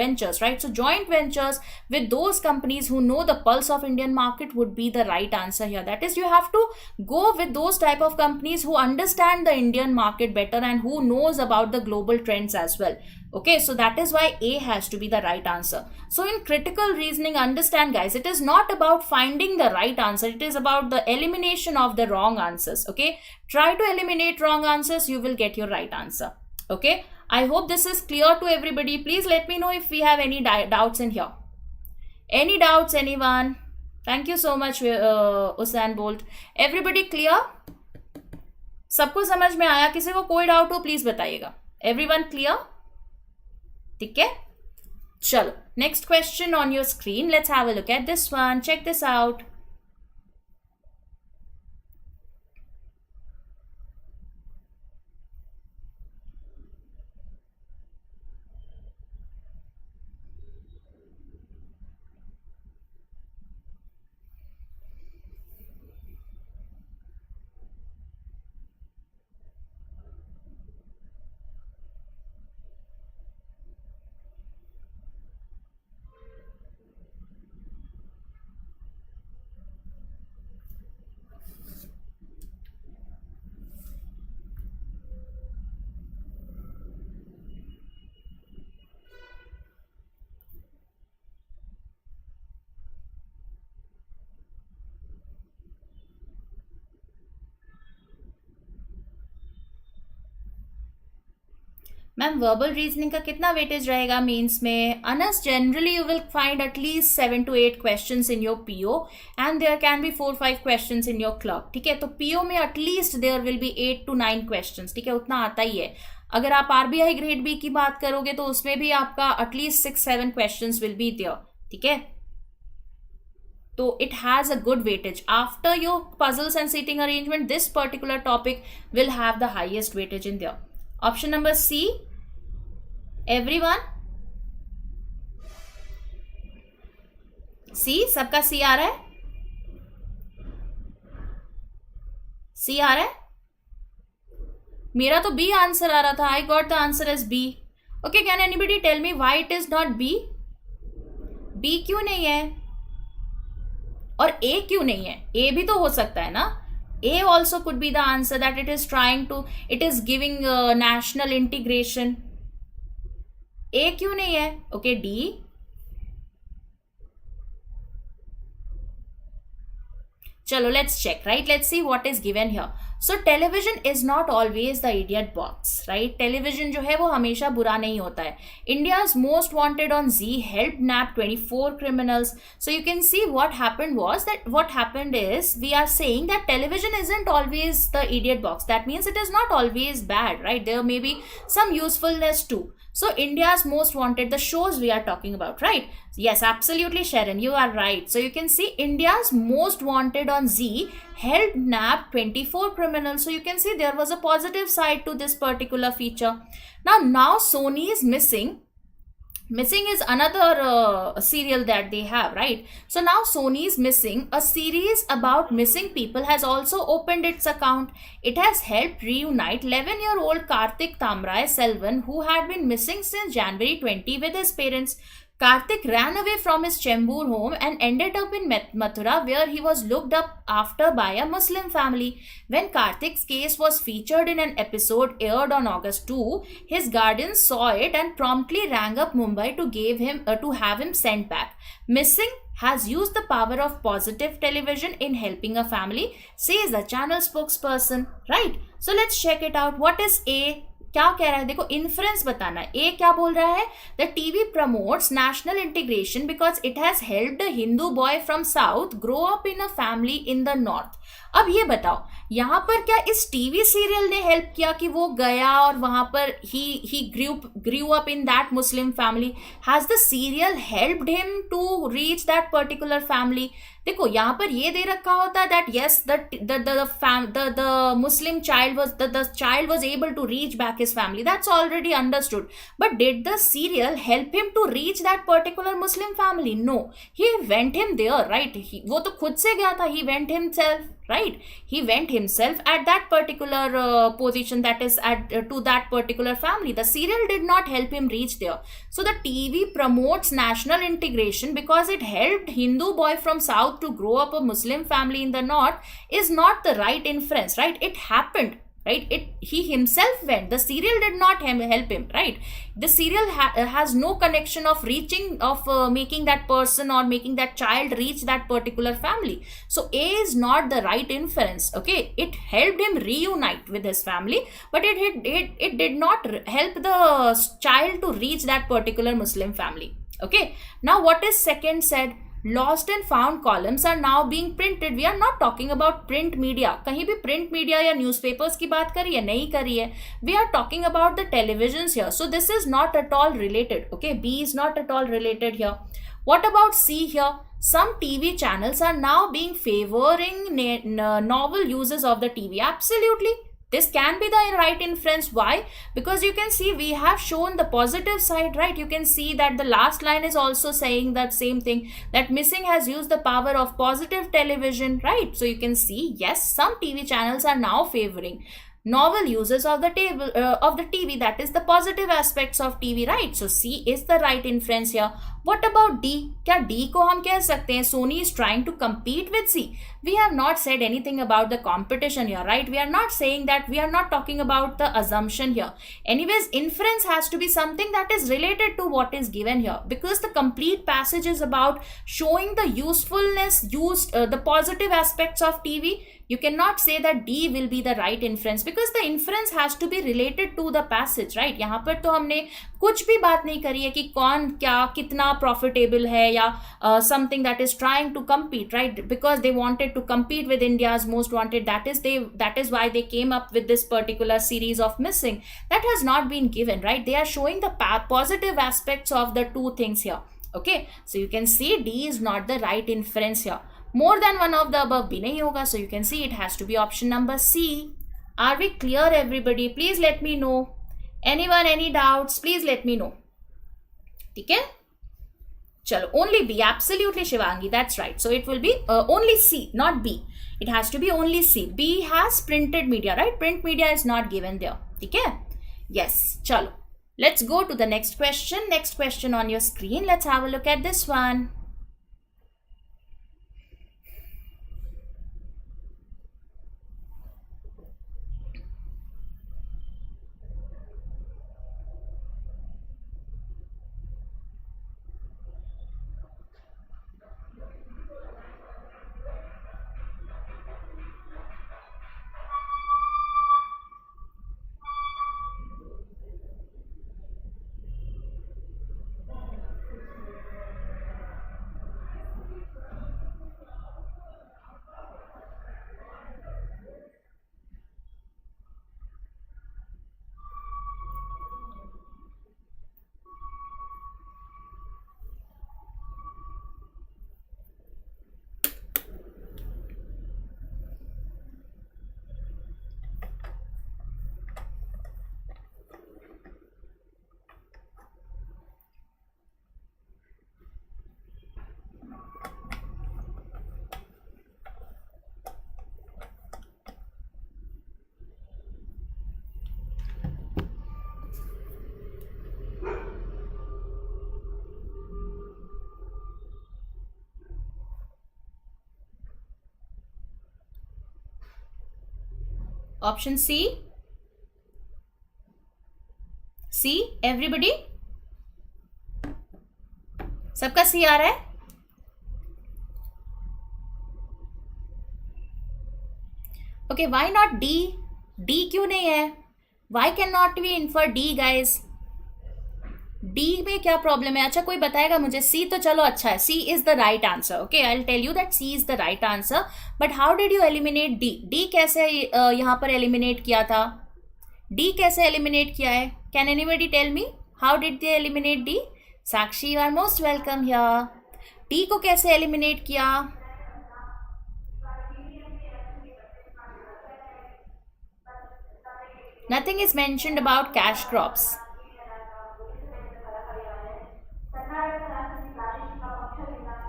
ventures, right? So joint ventures with those companies who know the pulse of Indian market would be the right answer here. That is, you have to go with those type of companies who understand the Indian market better and who knows about the global trends as well. Okay, so that is why A has to be the right answer. So in critical reasoning, understand guys, it is not about finding the right answer, it is about the elimination of the wrong answers. Okay, try to eliminate wrong answers, you will get your right answer. Okay, I hope this is clear to everybody. Please let me know if we have any doubts in here. Any doubts, anyone? Thank you so much, Usain Bolt. Everybody clear? सबको समझ में आया? किसी को कोई doubt हो please बताइएगा. Everyone clear? ठीक है, चलो next question on your screen. Let's have a look at this one. Check this out. Ma'am verbal reasoning का कितना वेटेज रहेगा मेंस में? Anas, generally you will find at least 7 to 8 questions in your PO and there can be 4-5 questions in your clerk. ठीक है, तो PO में at least there will be 8 to 9 questions. ठीक है, उतना आता ही है. अगर आप आरबीआई ग्रेड बी की बात करोगे तो उसमें भी आपका at least 6-7 questions will be there. ठीक है, तो it has a good weightage. After your puzzles and seating arrangement, this particular topic will have the highest weightage in there. Option number C. Everyone? C, सबका C आ रहा है? C आ रहा है? मेरा तो B आंसर आ रहा था. I got the answer as B. Okay, can anybody tell me why it is not B? B क्यों नहीं है? और A क्यों नहीं है? A भी तो हो सकता है ना. A also could be the answer, that it is trying to, it is giving national integration. A क्यों नहीं है? Okay, D. चलो let's check, right? Let's see what is given here. So television is not always the idiot box, right? Television जो है वो हमेशा बुरा नहीं होता है. India's most wanted on Z helped nab 24 criminals. So you can see what happened is we are saying that television isn't always the idiot box. That means it is not always bad, right? There may be some usefulness too. So India's most wanted, the shows we are talking about, right? Yes, absolutely, Sharon, you are right. So you can see India's most wanted on Z helped nab 24 criminals. So you can see there was a positive side to this particular feature. Now Sony is missing. Missing is another serial that they have, right? So now Sony is missing. A series about missing people has also opened its account. It has helped reunite 11-year-old Karthik Tamrai Selvan, who had been missing since January 20 with his parents. Karthik ran away from his Chembur home and ended up in Mathura, where he was looked up after by a Muslim family. When Karthik's case was featured in an episode aired on August 2, his guardians saw it and promptly rang up Mumbai to have him sent back. Missing has used the power of positive television in helping a family, says the channel spokesperson. Right? So let's check it out. What is A? क्या कह रहा है, देखो inference बताना है। ए क्या बोल रहा है, the TV promotes national integration because it has helped a Hindu boy from south grow up in a family in the north. अब ये बताओ यहाँ पर क्या इस टीवी सीरियल ने हेल्प किया कि वो गया और वहां पर ही grew up in that Muslim family? Has the serial helped him to reach that particular family? देखो यहाँ पर ये दे रखा होता है that yes the Muslim child was the child was able to reach back his family, that's already understood, but did the serial help him to reach that particular Muslim family? No, he went him there, right? वो तो खुद से गया था, he went himself, right? He went himself at that particular position, that is to that particular family. The serial did not help him reach there. So the TV promotes national integration because it helped Hindu boy from south to grow up a Muslim family in the north is not the right inference, right? It happened, right? He himself went, the serial did not help him, right? The serial has no connection of reaching, of making that person or making that child reach that particular family. So A is not the right inference, okay? It helped him reunite with his family, but it did not help the child to reach that particular Muslim family, okay? Now what is second said? Lost and found columns are now being printed. We are not talking about print media. कहीं भी print media या newspapers की बात करी है? नहीं करी है. We are talking about the televisions here. So this is not at all related. Okay, B is not at all related here. What about C here? Some TV channels are now being favoring novel uses of the TV. Absolutely. This can be the right inference. Why? Because you can see we have shown the positive side, right? You can see that the last line is also saying that same thing, that missing has used the power of positive television, right? So you can see, yes, some TV channels are now favoring novel uses of the TV, that is the positive aspects of TV, right? So C is the right inference here. What about D? क्या D को हम कह सकते हैं Sony is trying to compete with C? We have not said anything about the competition here, right? We are not saying that, we are not talking about the assumption here. Anyways, inference has to be something that is related to what is given here, because the complete passage is about showing the usefulness, the positive aspects of TV. You cannot say that D will be the right inference because the inference has to be related to the passage, right? यहाँ पर तो हमने कुछ भी बात नहीं करी है कि कौन क्या कितना profitable है या something that is trying to compete, right? Because they wanted to compete with India's most wanted. That is why they came up with this particular series of missing. That has not been given, right? They are showing the positive aspects of the two things here. Okay, so you can see D is not the right inference here. More than one of the above भी नहीं होगा, so you can see it has to be option number C. Are we clear, everybody? Please let me know. Anyone, any doubts? Please let me know. ठीक है? चलो, only B. Absolutely, Shivangi. That's right. So it will be only C, not B. It has to be only C. B has printed media, right? Print media is not given there. ठीक है? Yes. चलो. Let's go to the next question. Next question on your screen. Let's have a look at this one. Option C. C, everybody? सबका C आ रहा है? Okay, why not D? D क्यों नहीं है? Why cannot we infer D guys? D में क्या problem है? अच्छा कोई बताएगा मुझे? सी तो चलो अच्छा है, C is the right answer. Okay, I will tell you that C is the right answer. But how did you eliminate D? D कैसे यहाँ पर एलिमिनेट किया था? डी कैसे एलिमिनेट किया है? Can anybody tell me how did they eliminate D? Sakshi, you are most welcome here. D को कैसे एलिमिनेट किया? Nothing is mentioned about cash crops.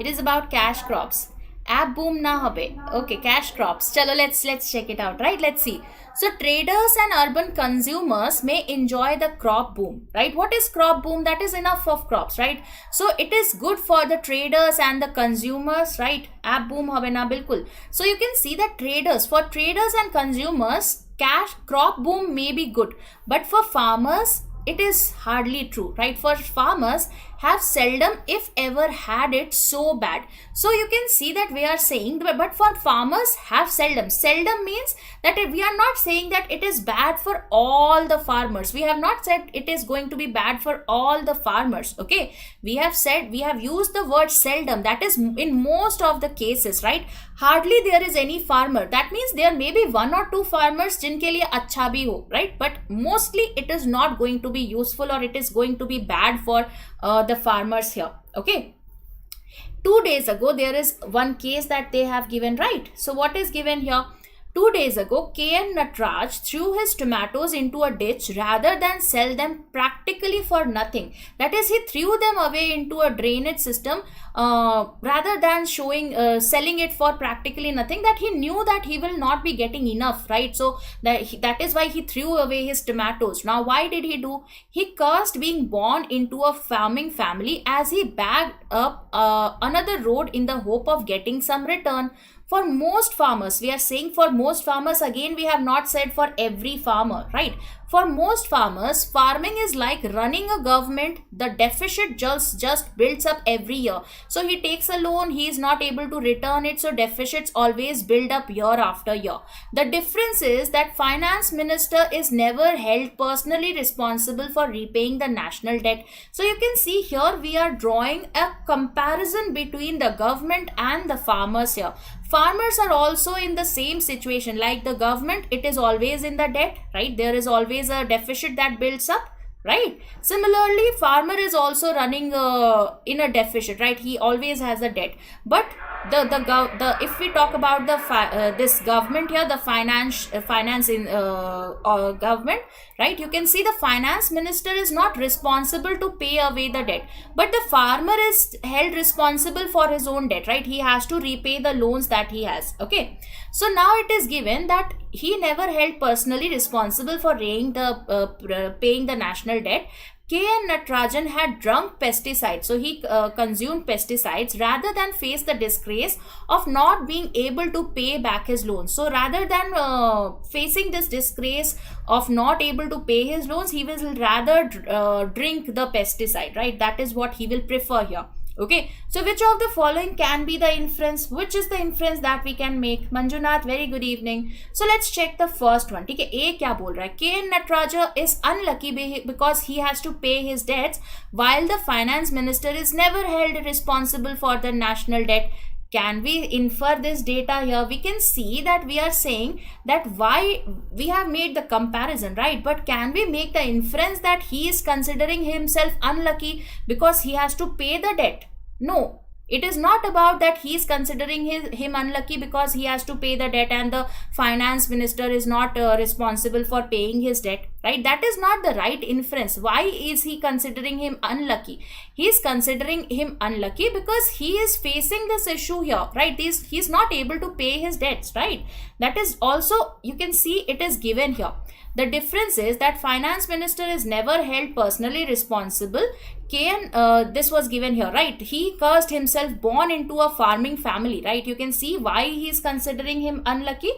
It is about cash crops. App boom na hobe. Okay, cash crops. Chalo, let's check it out, right? Let's see. So traders and urban consumers may enjoy the crop boom, right? What is crop boom? That is enough of crops, right? So it is good for the traders and the consumers, right? App boom hobe na bilkul. So you can see that for traders and consumers, crop boom may be good, but for farmers it is hardly true, right? For farmers have seldom if ever had it so bad. So you can see that we are saying, but for farmers have seldom means that we are not saying that it is bad for all the farmers. We have not said it is going to be bad for all the farmers. Okay, we have used the word seldom, that is in most of the cases, right? Hardly there is any farmer. That means there may be one or two farmers जिनके लिए अच्छा भी हो, right? But mostly it is not going to be useful, or it is going to be bad for the farmers here. Okay, 2 days ago there is one case that they have given, right? So what is given here? 2 days ago, K.N. Natraj threw his tomatoes into a ditch rather than sell them practically for nothing. That is, he threw them away into a drainage system rather than selling it for practically nothing, that he knew that he will not be getting enough, right? So that is why he threw away his tomatoes. Now, why did he do? He cursed being born into a farming family as he bagged up another road in the hope of getting some return. For most farmers, we are saying for most farmers, again we have not said for every farmer, right? For most farmers, farming is like running a government. The deficit just builds up every year. So he takes a loan, he is not able to return it, so deficits always build up year after year. The difference is that finance minister is never held personally responsible for repaying the national debt. So you can see here we are drawing a comparison between the government and the farmers here. Farmers are also in the same situation like the government. It is always in the debt, right? There is always a deficit that builds up, right? Similarly, farmer is also running in a deficit, right? He always has a debt. But the if we talk about the this government here, the finance in government, right? You can see the finance minister is not responsible to pay away the debt, but the farmer is held responsible for his own debt, right? He has to repay the loans that he has. Okay, so now it is given that he never held personally responsible for paying the national debt. K.N. Natarajan had drunk pesticides, so he consumed pesticides rather than face the disgrace of not being able to pay back his loans. So rather than facing this disgrace of not able to pay his loans, he will rather drink the pesticide, right? That is what he will prefer here. Okay, so which of the following can be the inference? Which is the inference that we can make? Manjunath, very good evening. So let's check the first one. ठीक है, A क्या बोल रहा है? K.N. Natarajan is unlucky because he has to pay his debts, while the finance minister is never held responsible for the national debt. Can we infer this data here? We can see that we are saying that why we have made the comparison, right? But can we make the inference that he is considering himself unlucky because he has to pay the debt? No. It is not about that he is considering him unlucky because he has to pay the debt and the finance minister is not responsible for paying his debt, right? That is not the right inference. Why is he considering him unlucky? He is considering him unlucky because he is facing this issue here, right? He is not able to pay his debts, right? That is also, you can see it is given here. The difference is that finance minister is never held personally responsible. This was given here, right? He cursed himself born into a farming family, right? You can see why he is considering him unlucky.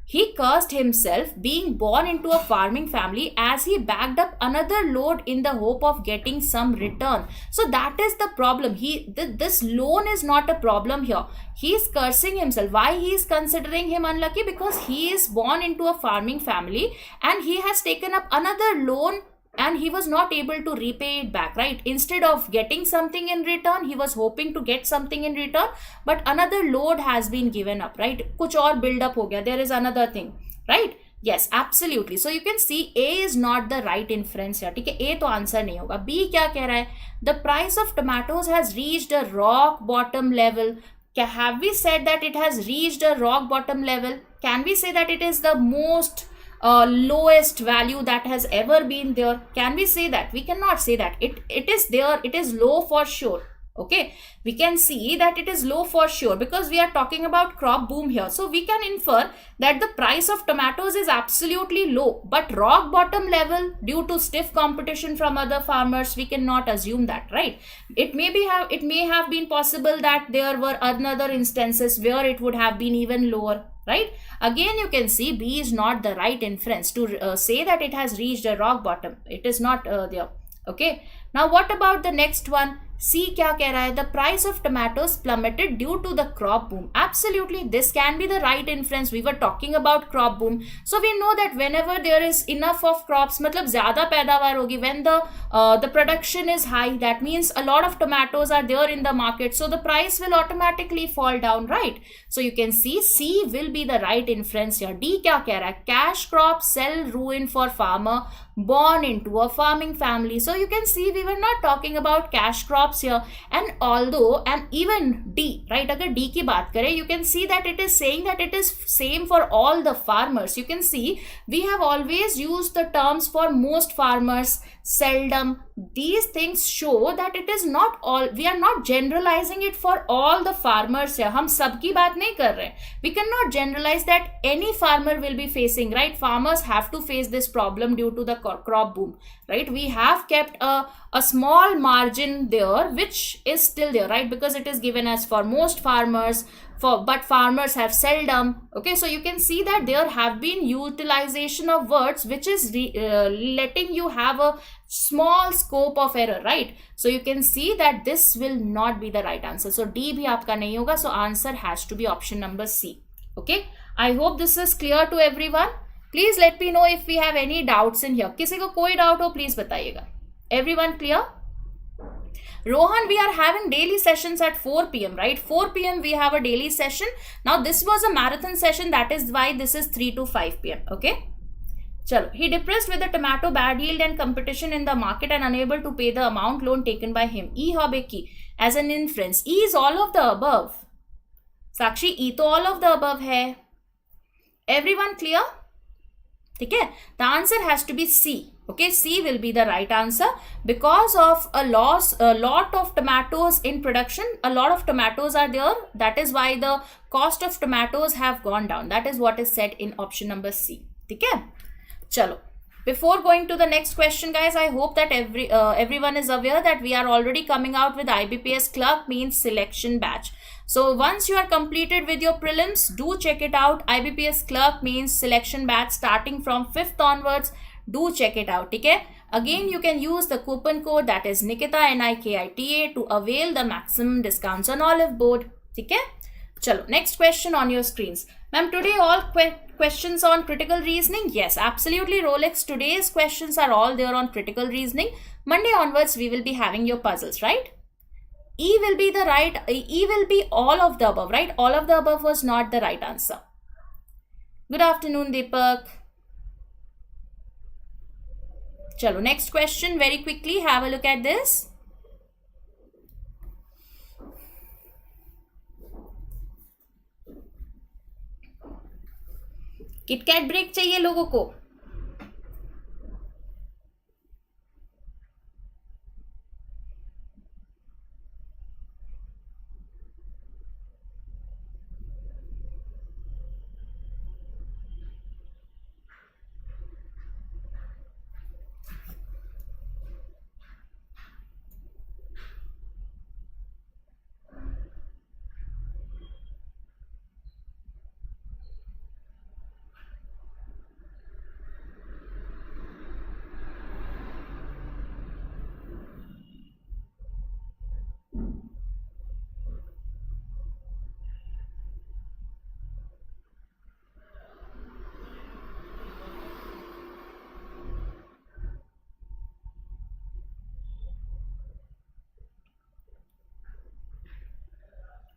He cursed himself being born into a farming family as he backed up another load in the hope of getting some return. So that is the problem. This loan is not a problem here. He is cursing himself. Why he is considering him unlucky? Because he is born into a farming family and he has taken up another loan and he was not able to repay it back, right? Instead of getting something in return, he was hoping to get something in return, but another load has been given up, right? Kuch aur build up ho gaya, there is another thing, right? Yes, absolutely. So you can see A is not the right inference here. ठीक है, A तो answer नहीं होगा. B क्या कह रहा है? The price of tomatoes has reached a rock bottom level. Have we said that it has reached a rock bottom level? Can we say that it is the most lowest value that has ever been there? Can we say that? We cannot say that. It is there, it is low for sure. Okay, we can see that it is low for sure because we are talking about crop boom here. So we can infer that the price of tomatoes is absolutely low, but rock bottom level due to stiff competition from other farmers, we cannot assume that, right? It may have been possible that there were another instances where it would have been even lower, right? Again, you can see B is not the right inference to say that it has reached a rock bottom. It is not there. Okay, now what about the next one? C क्या कह रहा है? The price of tomatoes plummeted due to the crop boom. Absolutely, this can be the right inference. We were talking about crop boom, so we know that whenever there is enough of crops, मतलब ज़्यादा पैदावार होगी, when the production is high, that means a lot of tomatoes are there in the market, so the price will automatically fall down, right? So you can see C will be the right inference here. D क्या कह रहा है? Cash crops sell ruin for farmer born into a farming family. So you can see we were not talking about cash crops here, and although, and even D, right, agar D ki baat kare, you can see that it is saying that it is same for all the farmers. You can see we have always used the terms for most farmers, seldom. These things show that it is not all, we are not generalizing it for all the farmers here. हम सबकी बात नहीं कर रहे. We cannot generalize that any farmer will be facing, right? Farmers have to face this problem due to the crop boom, right? We have kept a small margin there which is still there, right? Because it is given as for most farmers, but farmers have seldom. Okay, so you can see that there have been utilization of words which is letting you have a small scope of error, right? So you can see that this will not be the right answer. So D bhi aapka nahi hoga, so answer has to be option number C. Okay, I hope this is clear to everyone. Please let me know if we have any doubts in here. किसी को कोई doubt हो please बताइएगा. Everyone clear? Rohan, we are having daily sessions at 4 p.m, right? 4 p.m. we have a daily session. Now this was a marathon session, that is why this is 3 to 5 p.m. Okay. Chalo. He depressed with the tomato bad yield and competition in the market and unable to pay the amount loan taken by him. E hobe ki as an inference. E is all of the above. Sakshi, E to all of the above hai. Everyone clear? Okay. The answer has to be C. Okay, C will be the right answer because of a lot of tomatoes in production. A lot of tomatoes are there. That is why the cost of tomatoes have gone down. That is what is said in option number C. Okay. Chalo. Before going to the next question, guys, I hope that everyone is aware that we are already coming out with IBPS Clerk, means selection batch. So once you are completed with your prelims, do check it out. IBPS Clerk means selection batch starting from 5th onwards. Do check it out. Okay. Again, you can use the coupon code, that is Nikita NIKITA, to avail the maximum discounts on Oliveboard. Okay. Chalo. Next question on your screens. Ma'am, today all questions on critical reasoning? Yes, absolutely. Rolex, today's questions are all there on critical reasoning. Monday onwards, we will be having your puzzles, right? E will be the right, E will be all of the above, right? All of the above was not the right answer. Good afternoon, Deepak. Chalo, next question very quickly. Have a look at this. KitKat break चाहिए लोगों को?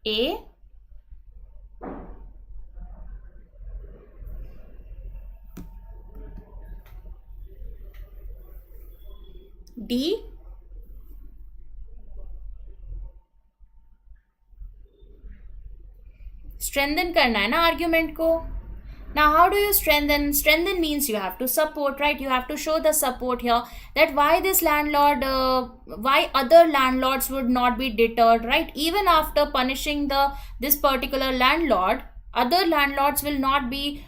A, D, strengthen करना है ना argument को. Now, how do you strengthen? Strengthen means you have to support, right? You have to show the support here, that why this landlord, why other landlords would not be deterred, right? Even after punishing this particular landlord, other landlords will not be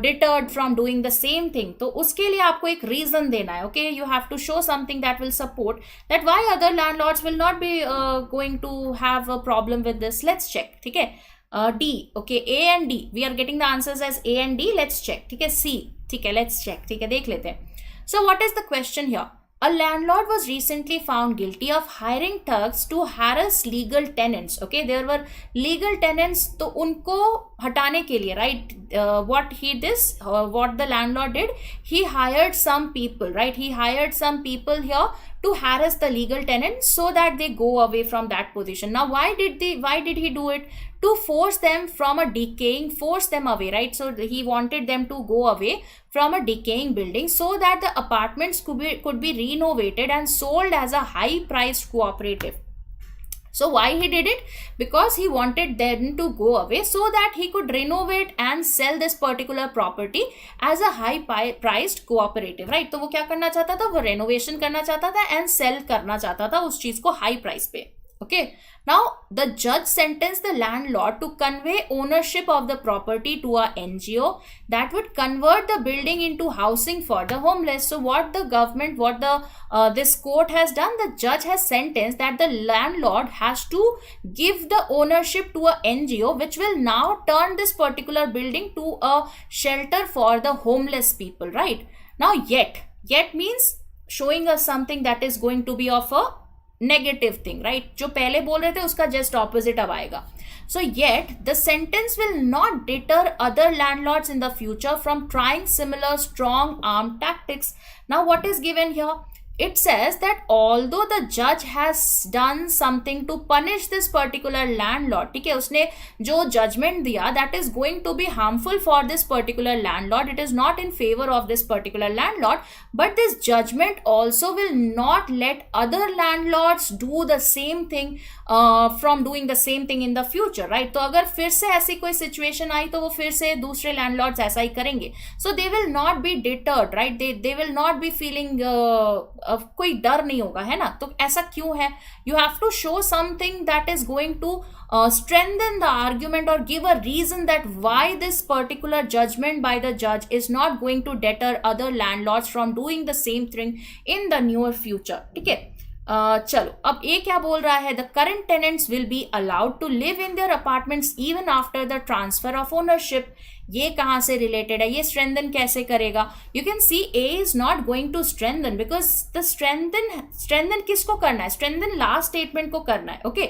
deterred from doing the same thing. तो उसके लिए आपको एक reason देना है, okay? You have to show something that will support that why other landlords will not be going to have a problem with this. Let's check, ठीक है? D, okay, A and D, we are getting the answers as A and D. Let's check, ठीक है? C, ठीक है, let's check, ठीक है, देख लेते हैं. So what is the question here? A landlord was recently found guilty of hiring thugs to harass legal tenants. Okay, there were legal tenants, तो उनको हटाने के लिए, right? What the landlord did? He hired some people, right? He hired some people here to harass the legal tenants so that they go away from that position. Now, why did he do it? To force them force them away, right? So he wanted them to go away from a decaying building so that the apartments could be renovated and sold as a high-priced cooperative. So why he did it? Because he wanted them to go away so that he could renovate and sell this particular property as a high-priced cooperative, right? तो वो क्या करना चाहता था? वो renovation करना चाहता था and sell करना चाहता था उस चीज को high price पे. Okay. Now, the judge sentenced the landlord to convey ownership of the property to a NGO that would convert the building into housing for the homeless. So, this court has done, the judge has sentenced that the landlord has to give the ownership to a NGO which will now turn this particular building to a shelter for the homeless people, right? Now, yet means showing us something that is going to be of a negative thing, right? जो पहले बोल रहे थे उसका just opposite अब आएगा. So yet the sentence will not deter other landlords in the future from trying similar strong arm tactics. Now what is given here? It says that although the judge has done something to punish this particular landlord, ठीक है, उसने जो judgment दिया, that is going to be harmful for this particular landlord. It is not in favor of this particular landlord, but this judgment also will not let other landlords do the same thing from doing the same thing in the future, right? तो अगर फिर से ऐसी कोई situation आई तो वो फिर से दूसरे landlords ऐसा ही करेंगे. So they will not be deterred, right? They will not be feeling कोई डर नहीं होगा, है ना? तो ऐसा क्यों है? You have to show something that is going to strengthen the argument or give a reason that why this particular judgment by the judge is not going to deter other landlords from doing the same thing in the near future. ठीक है, चलो अब ये क्या बोल रहा है? The current tenants will be allowed to live in their apartments even after the transfer of ownership. ये कहाँ से रिलेटेड है? ये strengthen कैसे करेगा? You can see A is not going to strengthen because the strengthen किसको करना है? Strengthen last statement को करना है. Okay,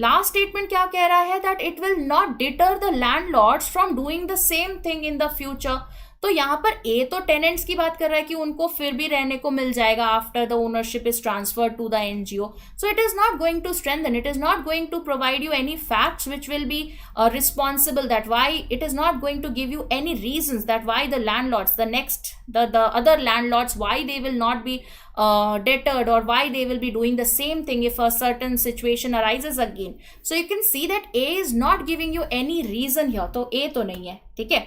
last statement क्या कह रहा है? That it will not deter the landlords from doing the same thing in the future. तो यहाँ पर A तो टेनेंट्स की बात कर रहा है कि उनको फिर भी रहने को मिल जाएगा after the ownership is transferred to the NGO. So it is not going to strengthen, it is not going to provide you any facts which will be responsible, that why it is not going to give you any reasons that why the landlords, the other landlords, why they will not be deterred or why they will be doing the same thing if a certain situation arises again. So you can see that A is not giving you any reason here. तो A तो नहीं है. ठीक है,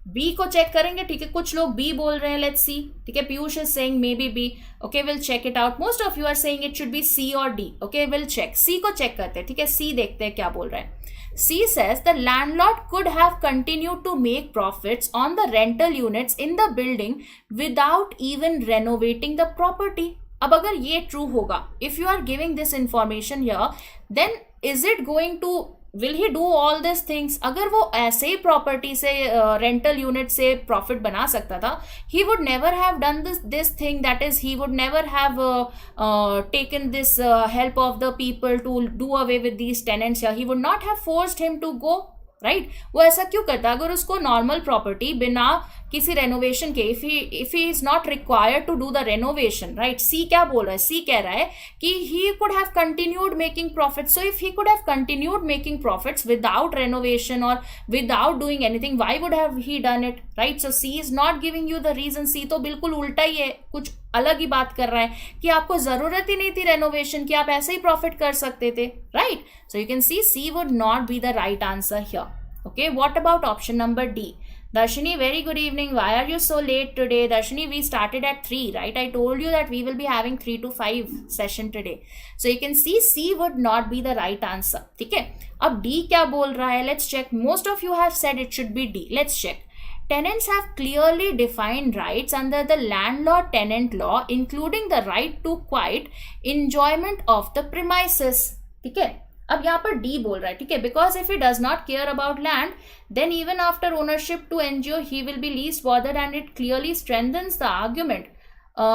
B को check करेंगे. ठीक है, कुछ लोग बी बोल रहे हैं. Let's see. ठीक है, Piyush is saying maybe B. Okay, will check it out. Most of you are saying it should be C or D. Okay, will check. C को चेक करते हैं. ठीक है, सी देखते हैं क्या बोल रहे हैं. C says the landlord could have continued to make profits on the rental units in the building without even renovating the property. अब अगर ये true होगा, if you are giving this information here, then is it going to, will he do all these things? अगर वो ऐसे ही property से rental unit से profit बना सकता था, he would never have done this thing, that is he would never have taken this help of the people to do away with these tenants here. He would not have forced him to go, right वो ऐसा क्यों करता है? अगर उसको normal property बिना किसी renovation के, if he is not required to do the renovation, right, C क्या बोल रहा है? सी कह रहा है कि he could have continued making profits. So if he could have continued making profits without renovation or without doing anything, why would have he done it, right? So C is not giving you the reason. C तो बिल्कुल उल्टा ही है, कुछ अलग ही बात कर रहा है कि आपको जरूरत ही नहीं थी रेनोवेशन की, आप ऐसे ही प्रॉफिट कर सकते थे, right? So you can C would not be the right answer here. Okay, what about option number D? Darshini, very good evening. Why are you so late today? Darshini, we started at 3, right? I told you that we will be having 3 to 5 session today. So you can see C would not be the right answer. ठीक है, अब D क्या बोल रहा है? Let's check. Most of you have said it should be D. Let's check. Tenants have clearly defined rights under the landlord-tenant law, including the right to quiet enjoyment of the premises. ठीक है, अब यहाँ पर D बोल रहा है, ठीक है, because if he does not care about land then even after ownership to NGO he will be least bothered and it clearly strengthens the argument.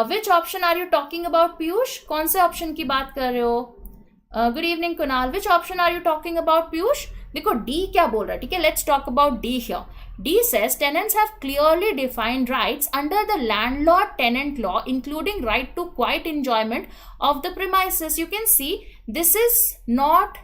Which option are you talking about Piyush? कौन से option की बात कर रहे हो? Good evening Kunal. Which option are you talking about Piyush? देखो D क्या बोल रहा है, ठीक है, let's talk about D here. D says tenants have clearly defined rights under the landlord-tenant law, including right to quiet enjoyment of the premises. You can see this is not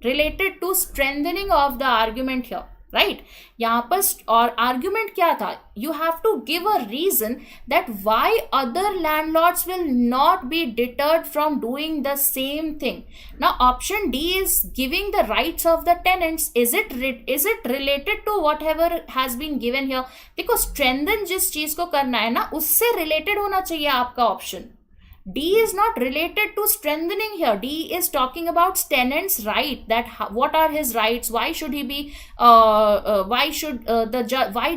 related to strengthening of the argument here, right? यहाँ पर और argument क्या था? You have to give a reason that why other landlords will not be deterred from doing the same thing. Now option D is giving the rights of the tenants. Is it related to whatever has been given here? देखो strengthen जिस चीज को करना है ना, उससे related होना चाहिए आपका option. D is not related to strengthening here. D is talking about tenant's right, that what are his rights, why should he be why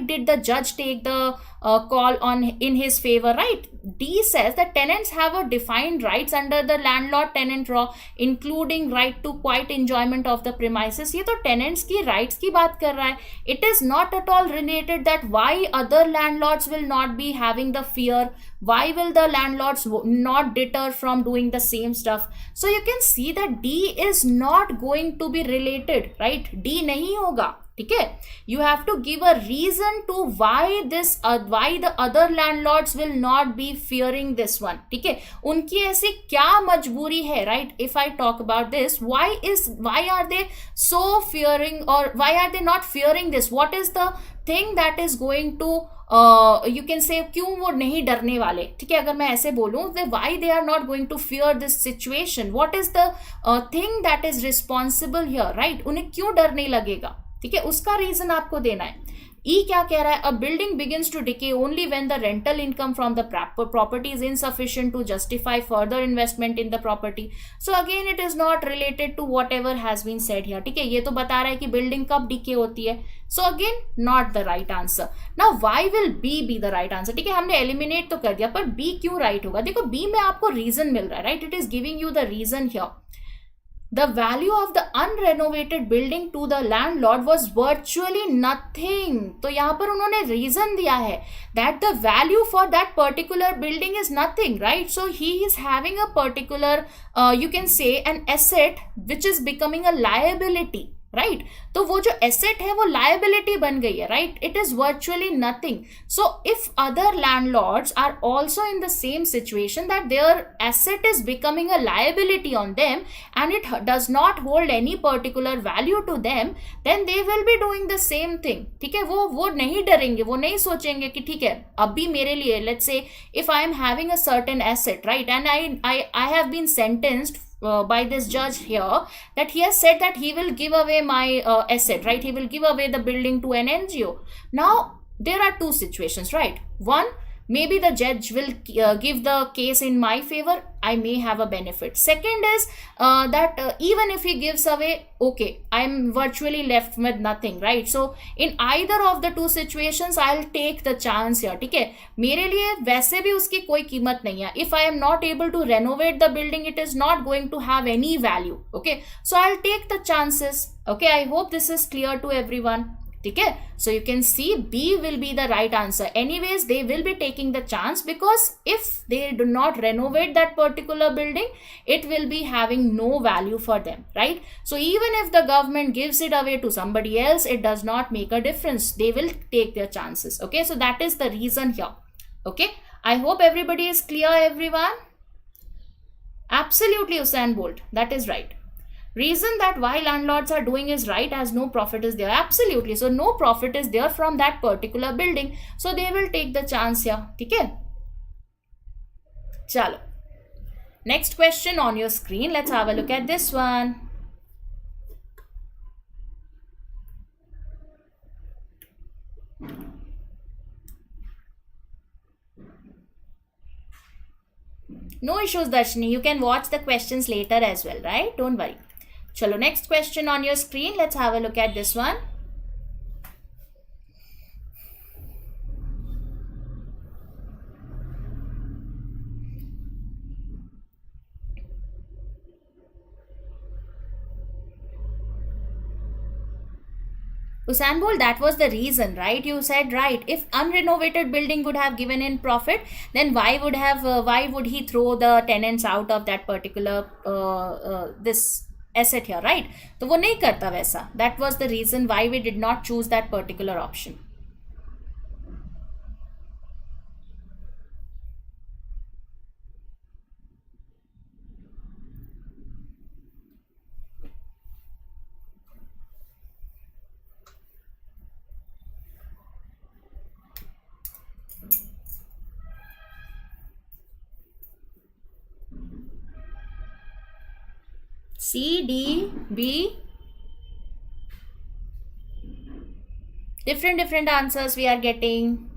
did the judge take the call on in his favor, right? D says that tenants have a defined rights under the landlord tenant law, including right to quiet enjoyment of the premises. ये तो tenants की rights की बात कर रहा है. It is not at all related that why other landlords will not be having the fear, why will the landlords not deter from doing the same stuff. So you can see that D is not going to be related, right? D नहीं होगा, ठीक है. You have to give a reason to why the other landlords will not be fearing this one, ठीक है. उनकी ऐसी क्या मजबूरी है, right? If I talk about this, why are they so fearing, or why are they not fearing this? What is the thing that is going to you can say क्यों वो नहीं डरने वाले, ठीक है. अगर मैं ऐसे बोलूं, why they are not going to fear this situation? What is the thing that is responsible here, right? उन्हें क्यों डर नहीं लगेगा, ठीक है, उसका रीजन आपको देना है. E क्या कह रहा है? A building begins to decay only when the rental income from the property is insufficient to justify further investment in the property. So again it is not related to whatever has been said here, ठीक है. ये तो बता रहा है कि building कब decay होती है. So again not the right answer. Now why will be B the right answer? ठीक है, हमने एलिमिनेट तो कर दिया, पर बी क्यों राइट होगा? देखो बी में आपको रीजन मिल रहा है, right? It is giving you the reason here. The value of the unrenovated building to the landlord was virtually nothing. तो यहाँ पर उन्होंने reason दिया है that the value for that particular building is nothing, right? So he is having a particular, you can say an asset which is becoming a liability, right? तो वो जो asset है वो लायबिलिटी बन गई है, right? It is virtually nothing. So if other landlords are also in the same situation that their asset is becoming a liability on them and it does not hold any particular value to them, then they will be doing the same thing, ठीक है. वो नहीं डरेंगे, वो नहीं सोचेंगे कि ठीक है अभी मेरे लिए, let's say if I am having a certain asset, right, and I have been sentenced by this judge here that he has said that he will give away my asset, right? He will give away the building to an NGO. Now there are two situations, right? One, maybe the judge will give the case in my favor, I may have a benefit. Second is that even if he gives away, okay, I am virtually left with nothing, right? So in either of the two situations I'll take the chance here, ठीक है. मेरे लिए वैसे भी उसकी कोई कीमत नहीं है. If I am not able to renovate the building, it is not going to have any value, okay? So I'll take the chances, okay? I hope this is clear to everyone. ठीक है. So you can see B will be the right answer. Anyways, they will be taking the chance because if they do not renovate that particular building, it will be having no value for them, right? So even if the government gives it away to somebody else, it does not make a difference. They will take their chances. Okay, so that is the reason here. Okay, I hope everybody is clear, everyone. Absolutely, Usain Bolt, that is right. Reason that why landlords are doing is right, as no profit is there. Absolutely. So no profit is there from that particular building, so they will take the chance here. ठीक है, चलो next question on your screen. Let's have a look at this one. No issues, Darshini. You can watch the questions later as well, right? Don't worry. Chalo, next question on your screen. Let's have a look at this one. Usain Bolt, that was the reason, right? You said right. If unrenovated building would have given in profit, then why would he throw the tenants out of that particular this asset here, right? तो वो नहीं करता वैसा. That was the reason why we did not choose that particular option. C, D, B. Different answers we are getting.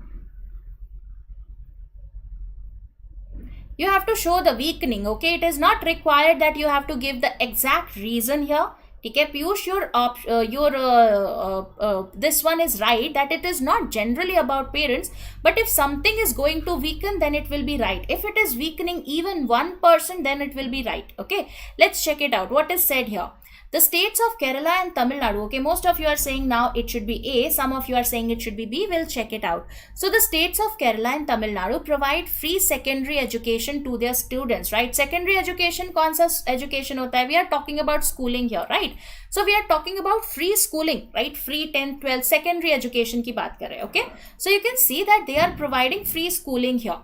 You have to show the weakening, okay? It is not required that you have to give the exact reason here. ठीक है Piyush, this one is right, that it is not generally about parents, but if something is going to weaken, then it will be right. If it is weakening even 1%, then it will be right. Okay, let's check it out. What is said here? The states of Kerala and Tamil Nadu. Okay, most of you are saying now it should be A. Some of you are saying it should be B. We'll check it out. So the states of Kerala and Tamil Nadu provide free secondary education to their students, right? Secondary education, kaun sa education hota hai? We are talking about schooling here, right? So we are talking about free schooling, right? Free 10th, 12th, secondary education ki baat kar rahe, okay? So you can see that they are providing free schooling here.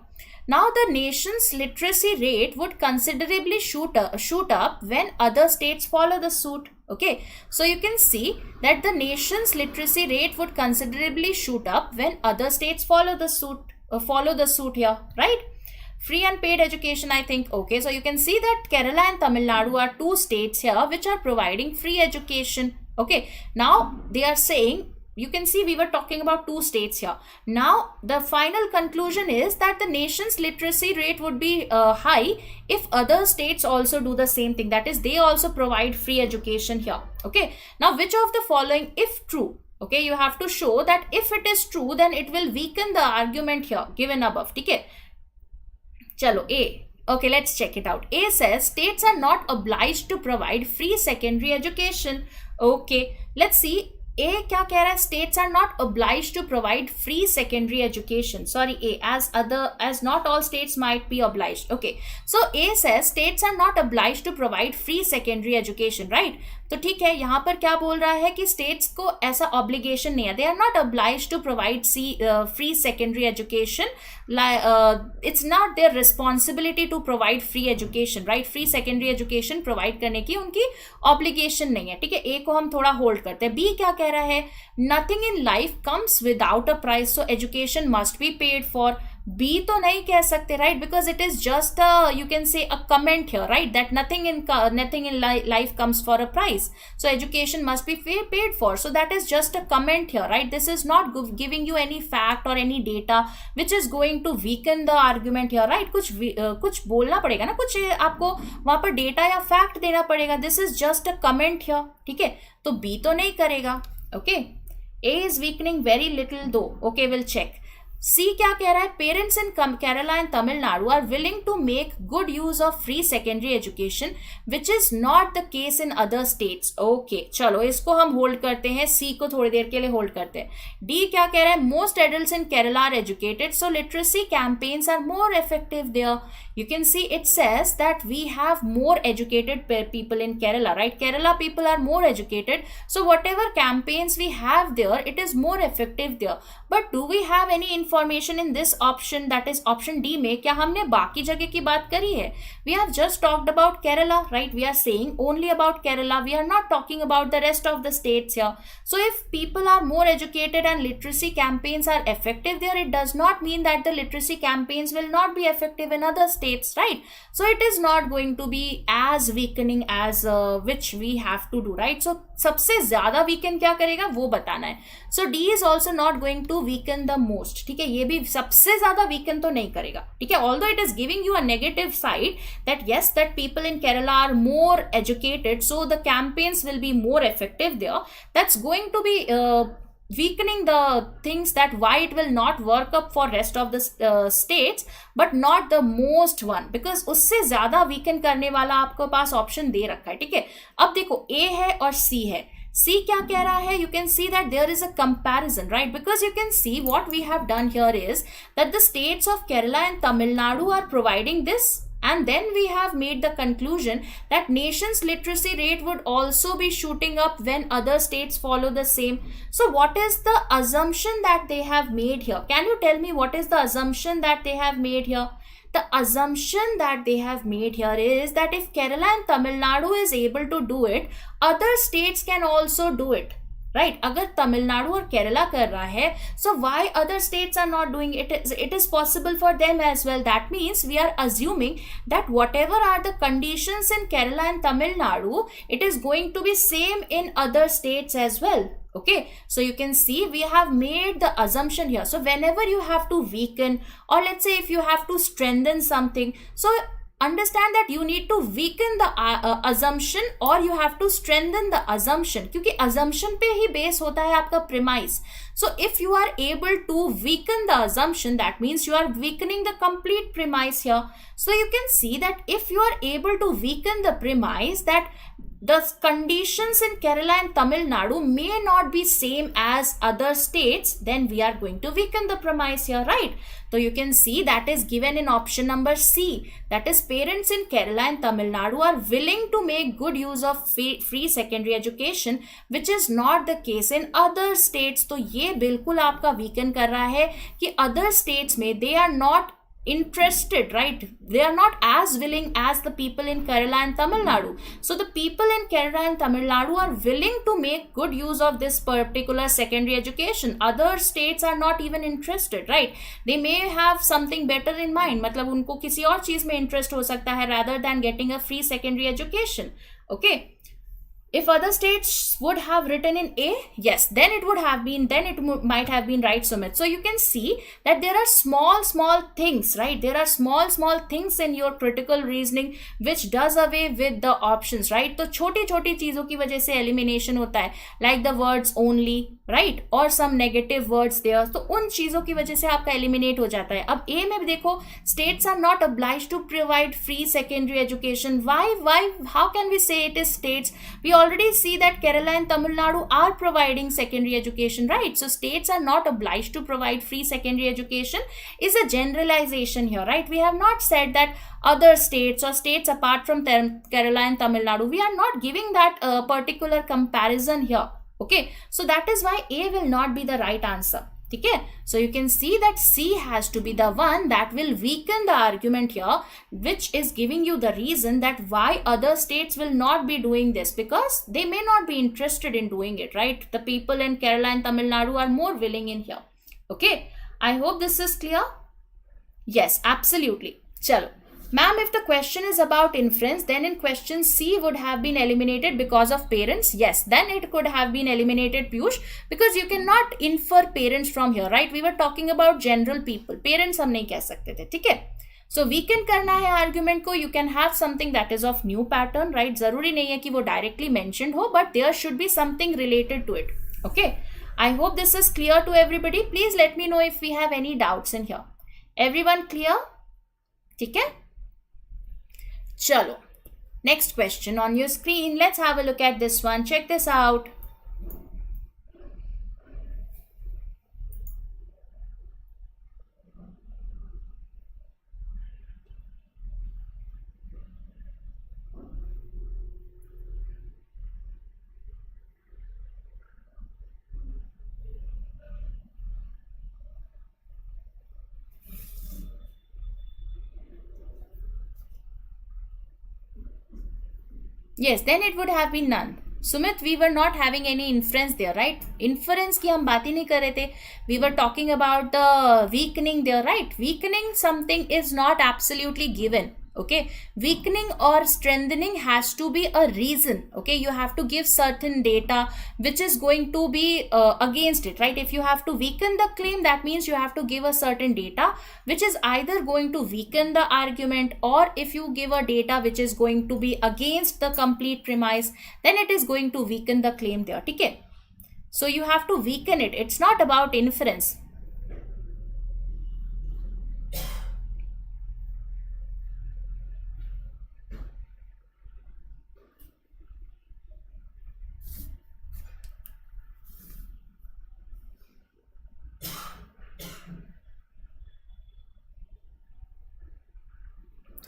Now the nation's literacy rate would considerably shoot up when other states follow the suit. Okay, so you can see that the nation's literacy rate would considerably shoot up when other states follow the suit here, right? Free and paid education, I think. Okay, so you can see that Kerala and Tamil Nadu are two states here which are providing free education. Okay, now they are saying, you can see we were talking about two states here. Now the final conclusion is that the nation's literacy rate would be high if other states also do the same thing. That is, they also provide free education here. Okay, now which of the following, if true, okay, you have to show that if it is true, then it will weaken the argument here given above. Okay, chalo, A. Okay, let's check it out. A says states are not obliged to provide free secondary education. Okay, let's see. A क्या कह रहा है? States are not obliged to provide free secondary education. Sorry, A, as not all states might be obliged. Okay, so A says states are not obliged to provide free secondary education, right? तो ठीक है, यहाँ पर क्या बोल रहा है कि states को ऐसा obligation नहीं है. They are not obliged to provide free secondary education. It's not their responsibility to provide free education, right? Free secondary education provide करने की उनकी obligation नहीं है. ठीक है, A को हम थोड़ा hold करते हैं. B क्या कह रहा है? Nothing in life comes without a price, so education must be paid for. B तो नहीं कह सकते, right? Because it is just you can say a comment here, right? That nothing in life comes for a price, so education must be paid for. So that is just a comment here, right? This is not giving you any fact or any data which is going to weaken the argument here, right? कुछ बोलना पड़ेगा ना, कुछ आपको वहां पर data या fact देना पड़ेगा. This is just a comment here. ठीक है, तो B तो नहीं करेगा. Okay, A is weakening very little though. Okay, we'll check. सी क्या कह रहा है, parents in Kerala and Tamil Nadu are willing to make good use of free secondary education which is not the case in other states. Okay, चलो इसको हम hold करते हैं, सी को थोड़ी देर के लिए होल्ड करते हैं. डी क्या कह रहा है, most adults in Kerala are educated so literacy campaigns are more effective there. You can see it says that we have more educated people in Kerala, right? Kerala people are more educated. So whatever campaigns we have there, it is more effective there. But do we have any information in this option, that is option D में? क्या हमने बाकी जगह की बात करी है? We have just talked about Kerala, right? We are saying only about Kerala. We are not talking about the rest of the states here. So if people are more educated and literacy campaigns are effective there, it does not mean that the literacy campaigns will not be effective in other states. Right, so it is not going to be as weakening as which we have to do, right? So सबसे ज्यादा weaken क्या करेगा वो बताना है. So D is also not going to weaken the most. ठीक है, ये भी सबसे ज्यादा weaken तो नहीं करेगा. ठीक है, although it is giving you a negative side that yes, that people in Kerala are more educated, so the campaigns will be more effective there. That's going to be weakening the things that why it will not work up for rest of the states, but not the most one, because उससे ज्यादा weaken करने वाला आपको पास option दे रखा है. ठीक है, अब देखो A है और C है. C क्या कह रहा है, you can see that there is a comparison, right? Because you can see what we have done here is that the states of Kerala and Tamil Nadu are providing this. And then we have made the conclusion that nation's literacy rate would also be shooting up when other states follow the same. So what is the assumption that they have made here? Can you tell me what is the assumption that they have made here? The assumption that they have made here is that if Kerala and Tamil Nadu is able to do it, other states can also do it. Right, अगर तमिलनाडु और केरला कर रहा है, so why other states are not doing it? It is possible for them as well. That means we are assuming that whatever are the conditions in Kerala and Tamil Nadu, it is going to be same in other states as well. Okay, so you can see we have made the assumption here. So whenever you have to weaken, or let's say if you have to strengthen something, so understand that you need to weaken the assumption or you have to strengthen the assumption, क्योंकि assumption पे ही base होता है आपका premise. So if you are able to weaken the assumption, that means you are weakening the complete premise here. So you can see that if you are able to weaken the premise that the conditions in Kerala and Tamil Nadu may not be same as other states, then we are going to weaken the premise here, right? So you can see that is given in option number C, that is parents in Kerala and Tamil Nadu are willing to make good use of free secondary education, which is not the case in other states. तो ये बिल्कुल आपका weaken कर रहा है कि other states में they are not interested, right? They are not as willing as the people in Kerala and Tamil Nadu. So the people in Kerala and Tamil Nadu are willing to make good use of this particular secondary education. Other states are not even interested, right? They may have something better in mind. मतलब उनको किसी और चीज में interest हो सकता है rather than getting a free secondary education. Okay. If other states would have written in A, yes, then it might have been right, Sumit. So you can see that there are small things, right? There are small things in your critical reasoning which does away with the options, right? तो छोटी चीजों की वजह से elimination होता है, like the words only, right? or some negative words there. तो उन चीजों की वजह से आपका eliminate हो जाता है. अब A में भी देखो, states are not obliged to provide free secondary education. Why? How can we say it is states? We already see that Kerala and Tamil Nadu are providing secondary education, right? So states are not obliged to provide free secondary education is a generalization here, right? We have not said that other states or states apart from Kerala and Tamil Nadu, we are not giving that particular comparison here. Okay, so that is why A will not be the right answer. ठीक है, so you can see that C has to be the one that will weaken the argument here, which is giving you the reason that why other states will not be doing this, because they may not be interested in doing it, right? The people in Kerala and Tamil Nadu are more willing in here. Okay, I hope this is clear. Yes, absolutely. Chalo. Ma'am, if the question is about inference, then in question C would have been eliminated because of parents. Yes, then it could have been eliminated, Piyush, because you cannot infer parents from here, right? We were talking about general people. Parents हम नहीं कह सकते थे, ठीक है? So weaken करना है argument को, you can have something that is of new pattern, right? जरूरी नहीं है कि वो directly mentioned हो, but there should be something related to it. Okay, I hope this is clear to everybody. Please let me know if we have any doubts in here. Everyone clear? ठीक है? चलो. Next question on your screen. Let's have a look at this one. Check this out. Yes, then it would have been none. Sumit, we were not having any inference there, right? Inference की हम बात ही नहीं कर रहे थे. We were talking about the weakening there, right? Weakening something is not absolutely given. Okay, weakening or strengthening has to be a reason. Okay, you have to give certain data which is going to be against it, right? If you have to weaken the claim, that means you have to give a certain data which is either going to weaken the argument, or if you give a data which is going to be against the complete premise, then it is going to weaken the claim there. Okay, so you have to weaken it. It's not about inference.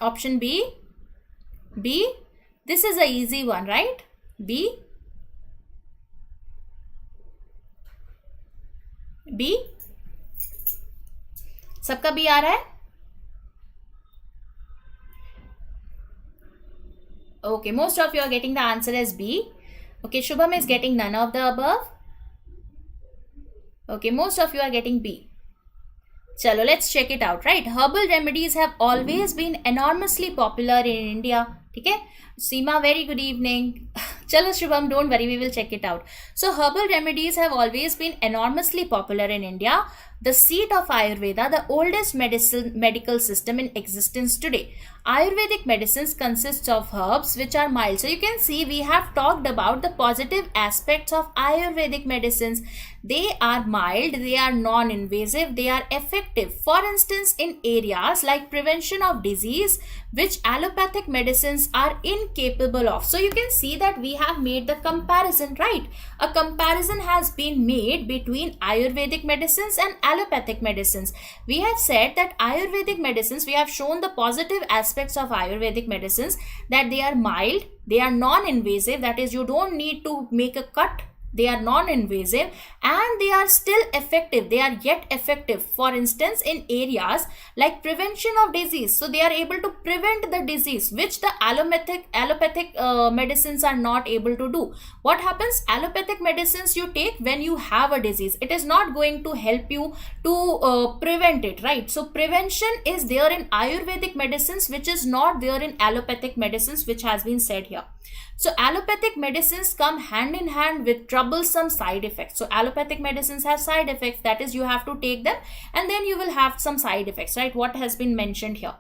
Option B. B. This is a easy one, right? B. B. सबका B आ रहा है? Okay, most of you are getting the answer as B. Okay, Shubham is getting none of the above. Okay, most of you are getting B. Chalo, let's check it out, right? Herbal remedies have always been enormously popular in India. Okay? Seema, very good evening. Chalo, Shubham, don't worry, we will check it out. So, herbal remedies have always been enormously popular in India, the seat of Ayurveda, the oldest medical system in existence today. Ayurvedic medicines consists of herbs which are mild. So, you can see we have talked about the positive aspects of Ayurvedic medicines. They are mild, they are non-invasive, they are effective. For instance, in areas like prevention of disease, which allopathic medicines are incapable of. So you can see that we have made the comparison, right? A comparison has been made between Ayurvedic medicines and allopathic medicines. We have said that Ayurvedic medicines, we have shown the positive aspects of Ayurvedic medicines, that they are mild, they are non-invasive, that is, you don't need to make a cut. They are non-invasive and they are still effective. They are yet effective. For instance, in areas like prevention of disease. So they are able to prevent the disease, which the allopathic medicines are not able to do. What happens? Allopathic medicines you take when you have a disease. It is not going to help you to prevent it, right? So prevention is there in Ayurvedic medicines, which is not there in allopathic medicines, which has been said here. So allopathic medicines come hand in hand with troublesome side effects. So allopathic medicines have side effects, that is, you have to take them and then you will have some side effects, right? What has been mentioned here.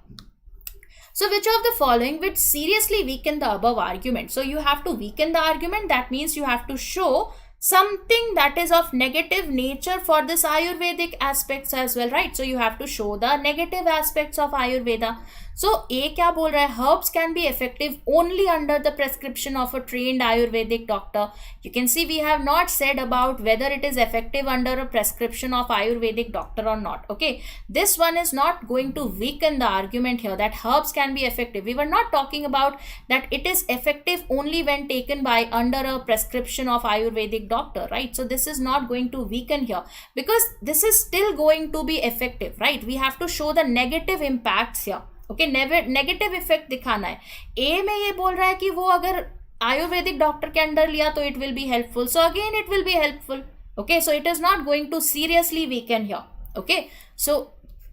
So which of the following would seriously weaken the above argument? So you have to weaken the argument. That means you have to show something that is of negative nature for this Ayurvedic aspects as well, right? So you have to show the negative aspects of Ayurveda. So A क्या बोल रहा है? Herbs can be effective only under the prescription of a trained Ayurvedic doctor. You can see we have not said about whether it is effective under a prescription of Ayurvedic doctor or not. Okay, this one is not going to weaken the argument here that herbs can be effective. We were not talking about that it is effective only when taken by under a prescription of Ayurvedic doctor, right? So this is not going to weaken here because this is still going to be effective, right? We have to show the negative impacts here. Okay, negative effect दिखाना है. ए में ये बोल रहा है कि वो अगर आयुर्वेदिक डॉक्टर के अंडर लिया तो it will be helpful. So again it will be helpful. Okay, so it is not going to seriously weaken here. Okay, so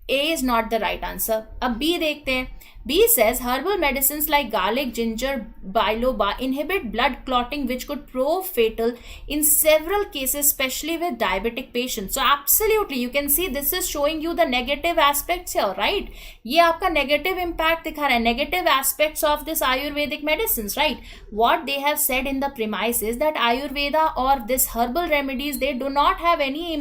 A is not the right answer. अब B देखते हैं. B says herbal medicines like garlic, ginger, biloba inhibit blood clotting, which could prove fatal in several cases, especially with diabetic patients. So absolutely, you can see this is showing you the negative aspects here, right? ये आपका negative impact दिखा रहा है, negative aspects of this Ayurvedic medicines, right? What they have said in the premise is that Ayurveda or this herbal remedies, they do not have any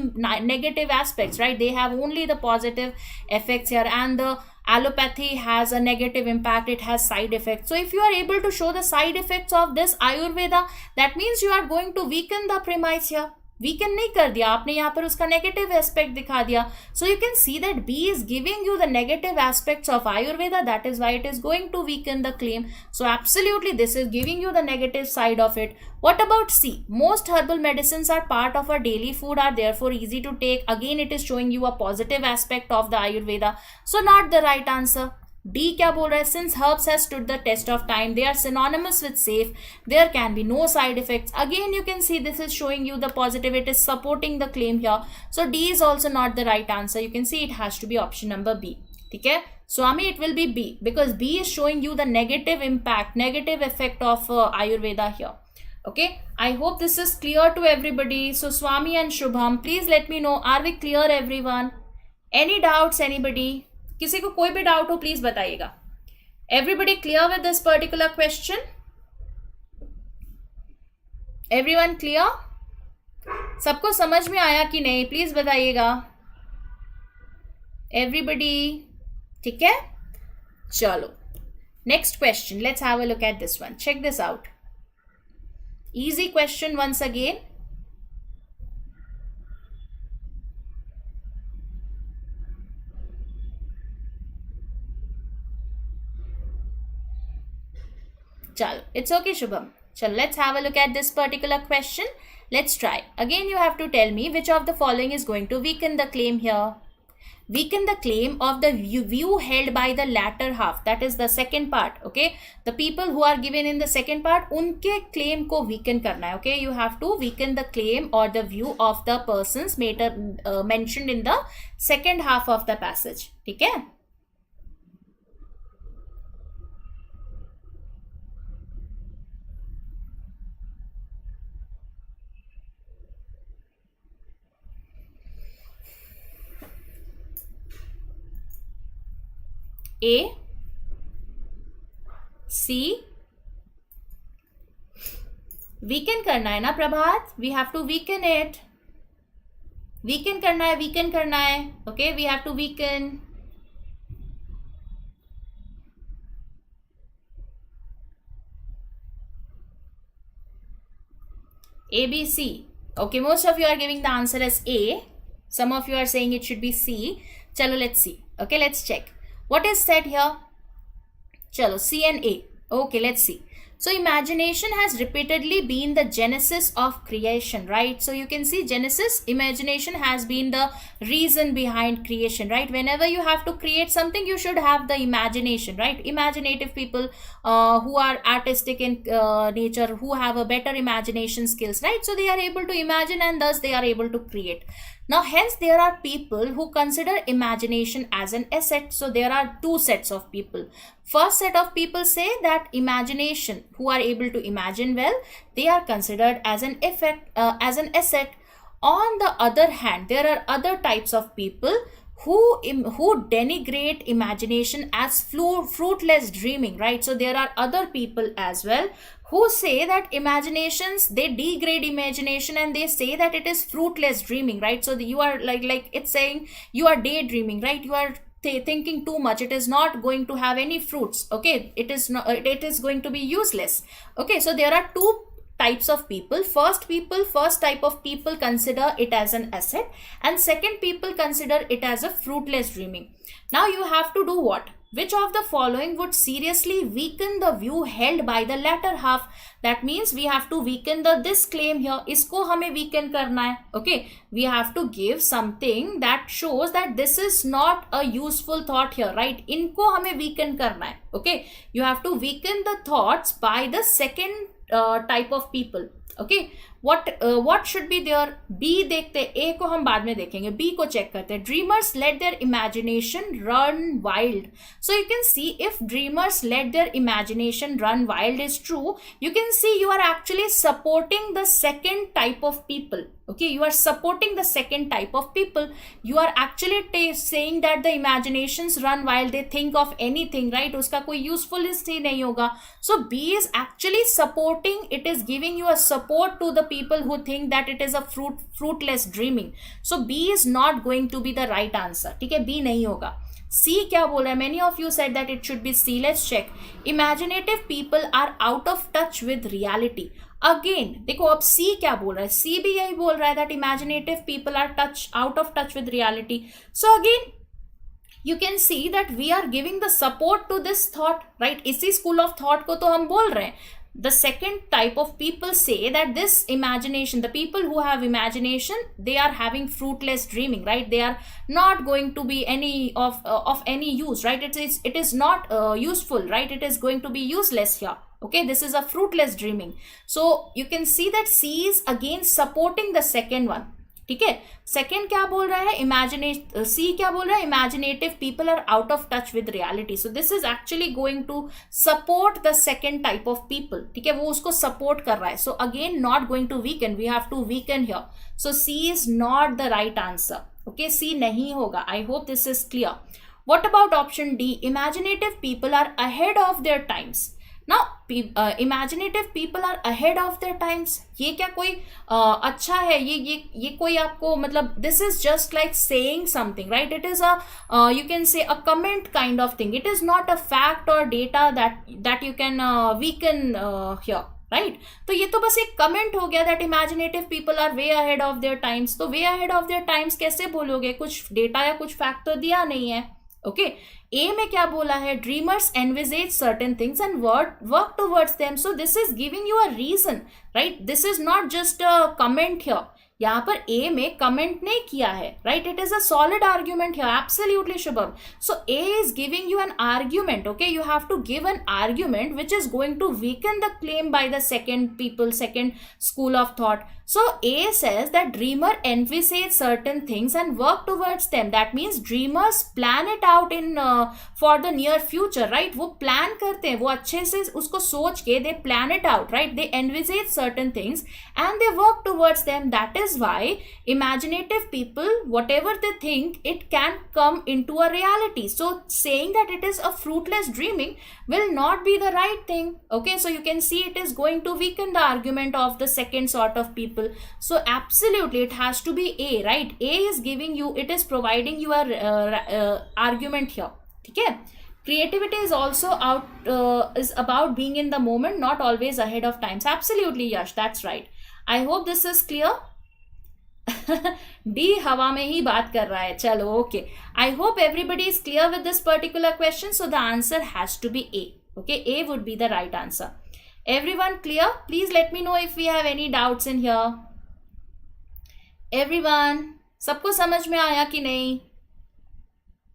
negative aspects, right? They have only the positive effects here, and the allopathy has a negative impact, it has side effects. So if you are able to show the side effects of this Ayurveda, that means you are going to weaken the premise here. Weaken नहीं कर दिया आपने, यहाँ पर उसका negative aspect दिखा दिया. So you can see that B is giving you the negative aspects of Ayurveda, that is why it is going to weaken the claim. So absolutely this is giving you the negative side of it. What about C? Most herbal medicines are part of our daily food, are therefore easy to take. Again, it is showing you a positive aspect of the Ayurveda. So not the right answer. D क्या बोल रहा है? Since herbs has stood the test of time, they are synonymous with safe. There can be no side effects. Again, you can see this is showing you the positive. It is supporting the claim here. So D is also not the right answer. You can see it has to be option number B. ठीक है? Swami, it will be B because B is showing you the negative impact, negative effect of Ayurveda here. Okay, I hope this is clear to everybody. So Swami and Shubham, please let me know, are we clear everyone? Any doubts, anybody? किसी को कोई भी doubt हो please बताइएगा. Everybody clear with this particular question? Everyone clear? सबको समझ में आया कि नहीं प्लीज बताइएगा. एवरीबडी ठीक है? चलो next question, let's have a look at this one. Check this out. Easy question once again. Chalo, it's okay Shubham. Chalo, let's have a look at this particular question. Let's try. Again, you have to tell me which of the following is going to weaken the claim here. Weaken the claim of the view held by the latter half. That is the second part. Okay. The people who are given in the second part, unke claim ko weaken karna hai. Okay. You have to weaken the claim or the view of the persons mentioned in the second half of the passage. Okay. A, C, weaken करना है ना प्रभात, we have to weaken it. weaken करना है, weaken करना है. Okay, we have to weaken. A, B, C. Okay, most of you are giving the answer as A. Some of you are saying it should be C. Chalo, let's see. Okay, let's check. What is said here? Chalo, C and A. Okay, let's see. So imagination has repeatedly been the genesis of creation, right? So you can see Genesis, imagination has been the reason behind creation, right? Whenever you have to create something, you should have the imagination, right? Imaginative people who are artistic in nature, who have a better imagination skills, right? So they are able to imagine and thus they are able to create. Now, hence there are people who consider imagination as an asset. So there are two sets of people. First set of people say that imagination, who are able to imagine well, they are considered as an asset. On the other hand, there are other types of people who denigrate imagination as fruitless dreaming, right? So there are other people as well who say that they degrade imagination and they say that it is fruitless dreaming, right? So you are like it's saying you are daydreaming, right? You are thinking too much, it is not going to have any fruits. Okay, it is going to be useless. Okay, so there are two types of people. First type of people consider it as an asset, and second people consider it as a fruitless dreaming. Now you have to do what? Which of the following would seriously weaken the view held by the latter half? That means we have to weaken this claim here. Isko hame weaken karna hai. Okay, we have to give something that shows that this is not a useful thought here, right? Inko hame weaken karna hai. Okay, you have to weaken the thoughts by the second type of people. Okay, what should be there? B देखते हैं, A को हम बाद में देखेंगे, B को check करते हैं. Dreamers let their imagination run wild. So you can see if dreamers let their imagination run wild is true, you can see you are actually supporting the second type of people. Okay, you are supporting the second type of people. You are actually saying that the imaginations run wild, they think of anything, right? उसका कोई usefulness ही नहीं होगा. So B is actually supporting, it is giving you a support to the people who think that it is a fruitless dreaming. So B is not going to be the right answer. ठीक है, B नहीं होगा. C क्या बोल रहा है? Many of you said that it should be C. Let's check. Imaginative people are out of touch with reality. Again, देखो अब C क्या बोल रहा है? C भी यही बोल रहा है that imaginative people are out of touch with reality. So again, you can see that we are giving the support to this thought, right? इसी school of thought को तो हम बोल रहे हैं. The second type of people say that this imagination, the people who have imagination, they are having fruitless dreaming, right? They are not going to be any of any use, right? It is not useful, right? It is going to be useless here. Okay, this is a fruitless dreaming. So you can see that C is again supporting the second one. ठीक है, second क्या बोल रहा है? सी क्या बोल रहा है? Imaginative people are out of touch with reality. So this is actually going to support the second type of people. ठीक है, वो उसको सपोर्ट कर रहा है. So again not going to weaken, we have to weaken here. So C is not the right answer. Okay, C नहीं होगा. I hope this is clear. What about option D? Imaginative people are ahead of their times. Now, imaginative people are ahead of their times. ये क्या कोई अच्छा है? ये कोई आपको मतलब this is just like saying something, right? It is a you can say a comment kind of thing. It is not a fact or data that you can weaken here. Right तो ये तो बस एक comment हो गया that imaginative people are way ahead of their times. तो way ahead of their times कैसे बोलोगे? कुछ डेटा या कुछ फैक्ट तो दिया नहीं है. ओके, ए में क्या बोला है? Dreamers envisages certain things and work towards them. So this is giving you a reason, right? This is not just a comment here. यहाँ पर ए में कमेंट नहीं किया है, right? It is a solid argument here. Absolutely Shubham. So A is giving you an argument. Okay, you have to give an argument which is going to weaken the claim by the second school of thought. So A says that dreamer envisage certain things and work towards them. That means dreamers plan it out in for the near future, right? वो plan करते हैं, वो अच्छे से उसको सोच के they plan it out, right? They envisage certain things and they work towards them. That is why imaginative people, whatever they think, it can come into a reality. So saying that it is a fruitless dreaming will not be the right thing. Okay, so you can see it is going to weaken the argument of the second sort of people. So absolutely it has to be A, right? A is giving you, it is providing you a argument here. ठीक है? Creativity is also is about being in the moment, not always ahead of times. Absolutely, Yash, that's right. I hope this is clear. D हवा में ही बात कर रहा है. चलो, okay. I hope everybody is clear with this particular question. So the answer has to be A. Okay, A would be the right answer. Everyone clear? Please let me know if we have any doubts in here. Everyone, सबको समझ में आया कि नहीं?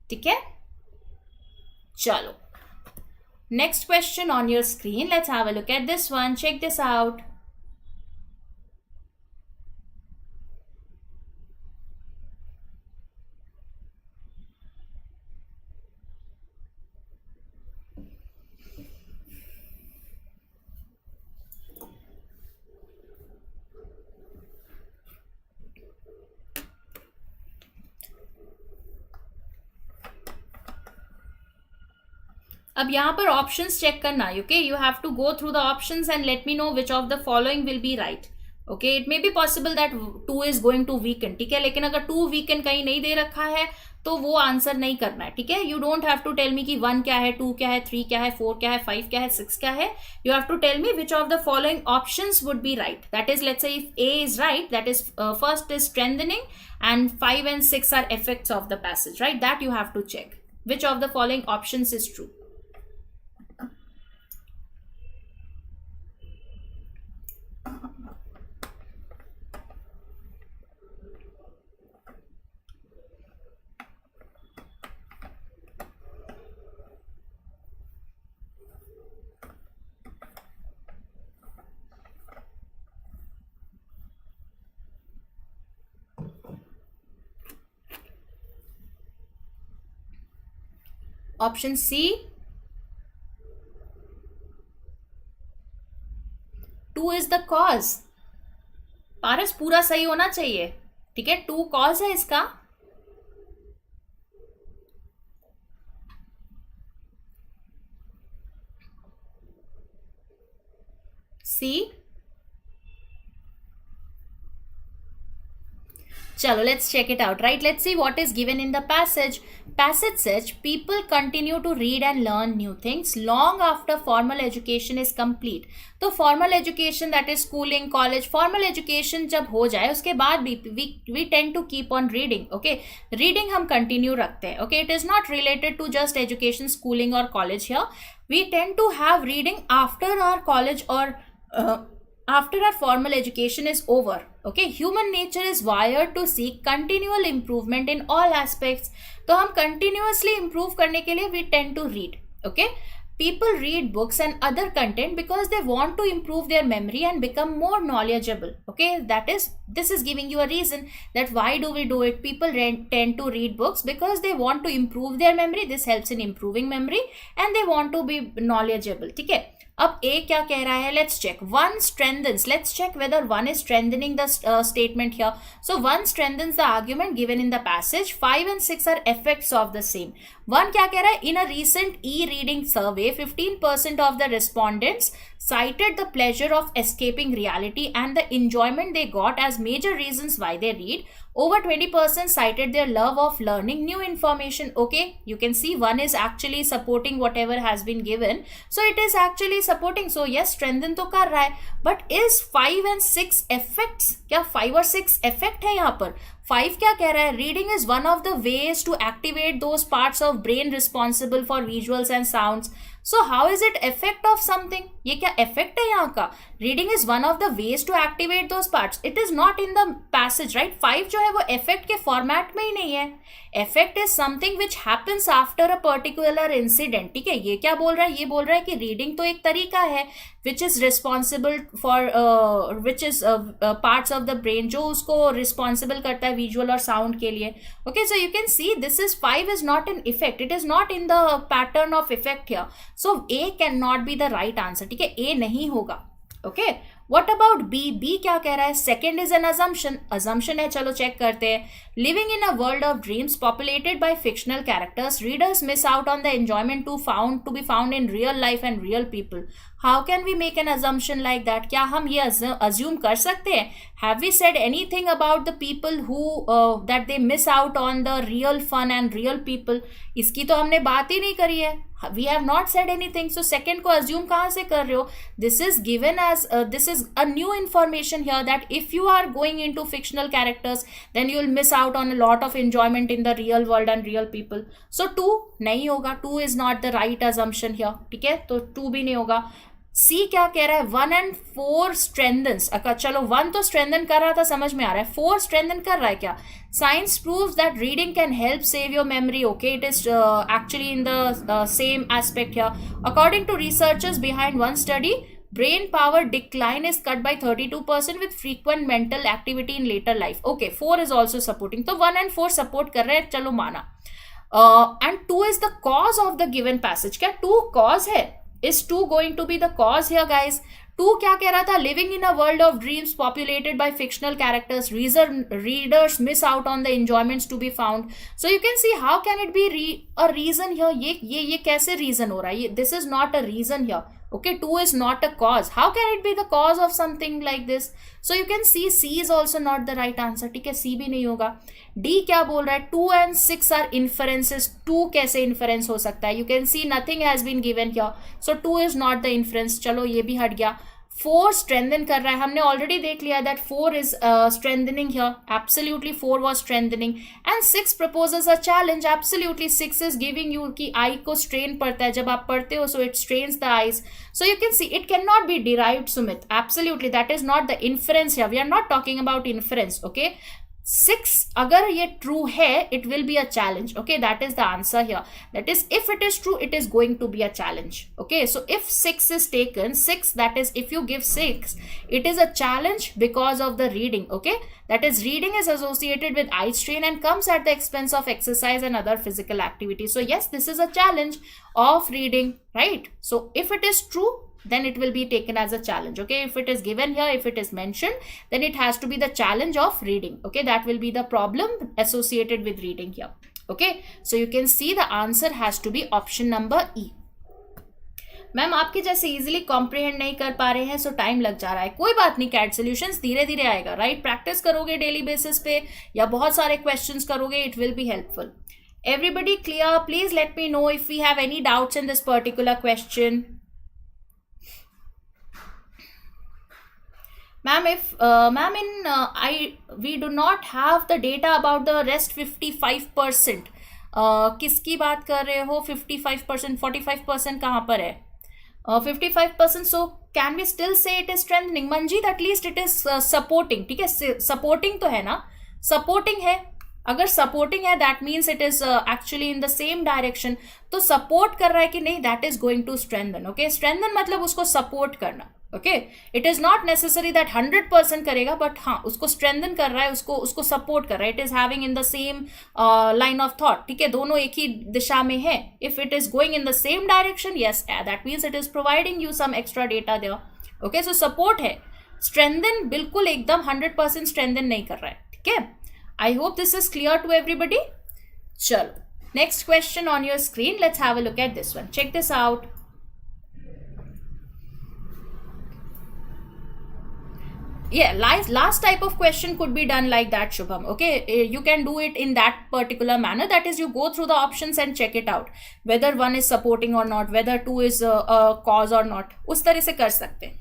ठीक है, चलो. Next question on your screen. Let's have a look at this one. Check this out. अब यहाँ पर ऑप्शंस चेक करना. Okay, you have to go through the options and let me know which of the following will be right. Okay, it may be possible that 2 is going to weaken. ठीक है, लेकिन अगर 2 weaken कहीं नहीं दे रखा है तो वो आंसर नहीं करना है. ठीक है, you don't have to tell me कि 1 क्या है, 2 क्या है, 3 क्या है, 4 क्या है, 5 क्या है, 6 क्या है. You have to tell me which of the following options would be right. That is, let's say if A is right, that is first is strengthening and 5 and 6 are effects of the passage, right? That you have to check which of the following options is true. Option C 2 is the cause. Paras पूरा सही होना चाहिए, ठीक है। 2 cause है इसका। सी, चलो let's check it out, right? Let's see what is given in the passage. Passage says people continue to read and learn new things long after formal education is complete. तो formal education, that is schooling, college, formal education जब हो जाए उसके बाद भी we tend to keep on reading, okay? Reading हम continue रखते हैं, okay? It is not related to just education, schooling or college here. We tend to have reading after our college or after our formal education is over, okay? Human nature is wired to seek continual improvement in all aspects. तो हम continuously improve करने के लिए we tend to read, okay? People read books and other content because they want to improve their memory and become more knowledgeable, okay? This is giving you a reason that why do we do it. People tend to read books because they want to improve their memory. This helps in improving memory and they want to be knowledgeable, ठीक है। अब ए क्या कह रहा है, let's check. One strengthens, let's check whether one is strengthening the statement here. So one strengthens the argument given in the passage. 5 and 6 are effects of the same. One क्या कह रहा है, in a recent e reading survey 15% of the respondents cited the pleasure of escaping reality and the enjoyment they got as major reasons why they read. Over 20% cited their love of learning new information. Okay, you can see one is actually supporting whatever has been given. So it is actually supporting. So yes, strengthen तो कर रहा है. But is 5 and 6 effects? क्या 5 और 6 effect है यहाँ पर? 5 क्या कह रहा है, reading is one of the ways to activate those parts of brain responsible for visuals and sounds. So how is it effect of something? ये क्या effect है यहाँ का? Reading is one of the ways to activate those parts. It is not in the passage, right? 5 जो है वो effect के format में ही नहीं है. Effect is something which happens after a particular incident. ठीक है, ये क्या बोल रहा है? ये बोल रहा है कि reading तो एक तरीका है which is responsible for which is parts of the brain जो उसको responsible करता है visual और sound के लिए. Okay, so you can see this is 5 is not an effect. It is not in the pattern of effect here. So A cannot be the right answer. ठीक है, A नहीं होगा. Okay, what about B? B क्या कह रहा है? Second is an assumption. Assumption है, चलो चेक करते हैं. Living in a world of dreams populated by fictional characters, readers miss out on the enjoyment to be found in real life and real people. How can we make an assumption like that? क्या हम ये assume कर सकते हैं? Have we said anything about the people who that they miss out on the real fun and real people? इसकी तो हमने बात ही नहीं करी है. We have not said anything. So second को assume कहाँ से कर रहे हो? This is given as this is a new information here that if you are going into fictional characters, then you will miss out on a lot of enjoyment in the real world and real people. So 2 नहीं होगा. 2 is not the right assumption here. ठीक है, तो 2 भी नहीं होगा. C क्या कह रहा है? 1 and 4 strengthens. चलो 1 तो strengthen कर रहा था, समझ में आ रहा है. 4 strengthen कर रहा है क्या? Science proves that reading can help save your memory. Okay, it is actually in the same aspect here. According to researchers behind one study, brain power decline is cut by 32% with frequent mental activity in later life. Okay, 4 is also supporting. तो 1 and 4 support कर रहे हैं, चलो माना. And 2 is the cause of the given passage. क्या 2 cause है? Is 2 going to be the cause here, guys? 2 क्या कह रहा था? Living in a world of dreams populated by fictional characters, readers miss out on the enjoyments to be found. So you can see how can it be a reason here? ये कैसे reason हो रहा है? This is not a reason here. Okay, 2 is not a cause. How can it be the cause of something like this? So you can see C is also not the right answer. ठीक है, C भी नहीं होगा. D क्या बोल रहा है? 2 and 6 are inferences. 2 कैसे inference हो सकता है? You can see nothing has been given here. So 2 is not the inference. चलो ये भी हट गया. 4 strengthen कर रहा है, हमने already देख लिया that 4 is strengthening here. Absolutely 4 was strengthening. And 6 proposes a challenge. Absolutely 6 is giving you कि eye को strain पड़ता है जब आप पढ़ते हो, so it strains the eyes. So you can see it cannot be derived, Sumit. Absolutely, that is not the inference here. We are not talking about inference, okay? 6 अगर ये true है, it will be a challenge. Okay, that is the answer here. That is, if it is true, it is going to be a challenge. Okay, so if 6 is taken, 6, that is, if you give 6, it is a challenge because of the reading. Okay, that is, reading is associated with eye strain and comes at the expense of exercise and other physical activity. So yes, this is a challenge of reading, right? So if it is true, then it will be taken as a challenge. Okay, if it is given here, if it is mentioned, then it has to be the challenge of reading. Okay, that will be the problem associated with reading here. Okay, so you can see the answer has to be option number E. Ma'am आपके जैसे easily comprehend नहीं कर पा रहे हैं, सो time लग जा रहा है, कोई बात नहीं, कैट सॉल्यूशंस धीरे धीरे आएगा, राइट? प्रैक्टिस करोगे डेली बेसिस पे या बहुत सारे क्वेश्चंस करोगे, it will be helpful. Everybody clear? Please let me know if we have any doubts in this particular question. Ma'am, if we do not have the data about the rest 55%. किसकी बात कर रहे हो? 55%, 45% कहाँ पर है? 55%. So can we still say it is strengthening? Manjeet, at least it is supporting. ठीक है, supporting तो है ना, supporting है. अगर सपोर्टिंग है, that means it is actually in the same direction. तो सपोर्ट कर रहा है कि नहीं, that is going to strengthen. Okay, strengthen मतलब उसको सपोर्ट करना. Okay, it is not necessary that 100% करेगा, बट हाँ, उसको स्ट्रेंथन कर रहा है, उसको सपोर्ट कर रहा है. It is having in the same line of thought. ठीक है, दोनों एक ही दिशा में है. If it is going in the same direction, yes, that means it is providing you some extra data there. Okay, so support है. Strengthen बिल्कुल एकदम 100% स्ट्रेंथन नहीं कर रहा है. ठीक है, I hope this is clear to everybody. Chalo, next question on your screen. Let's have a look at this one. Check this out. Yeah, last type of question could be done like that, Shubham. Okay, you can do it in that particular manner. That is, you go through the options and check it out, whether one is supporting or not, whether 2 is a cause or not. उस तरह से कर सकते हैं.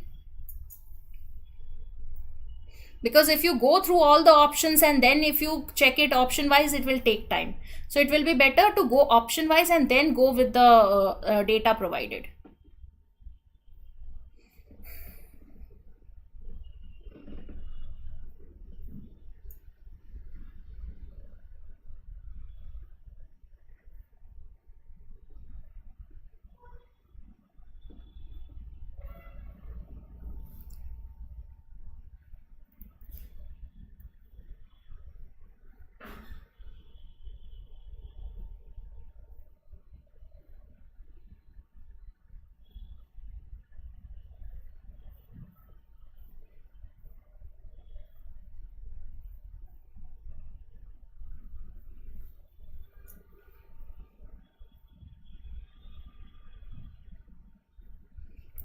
Because if you go through all the options and then if you check it option wise, it will take time. So it will be better to go option wise and then go with the data provided.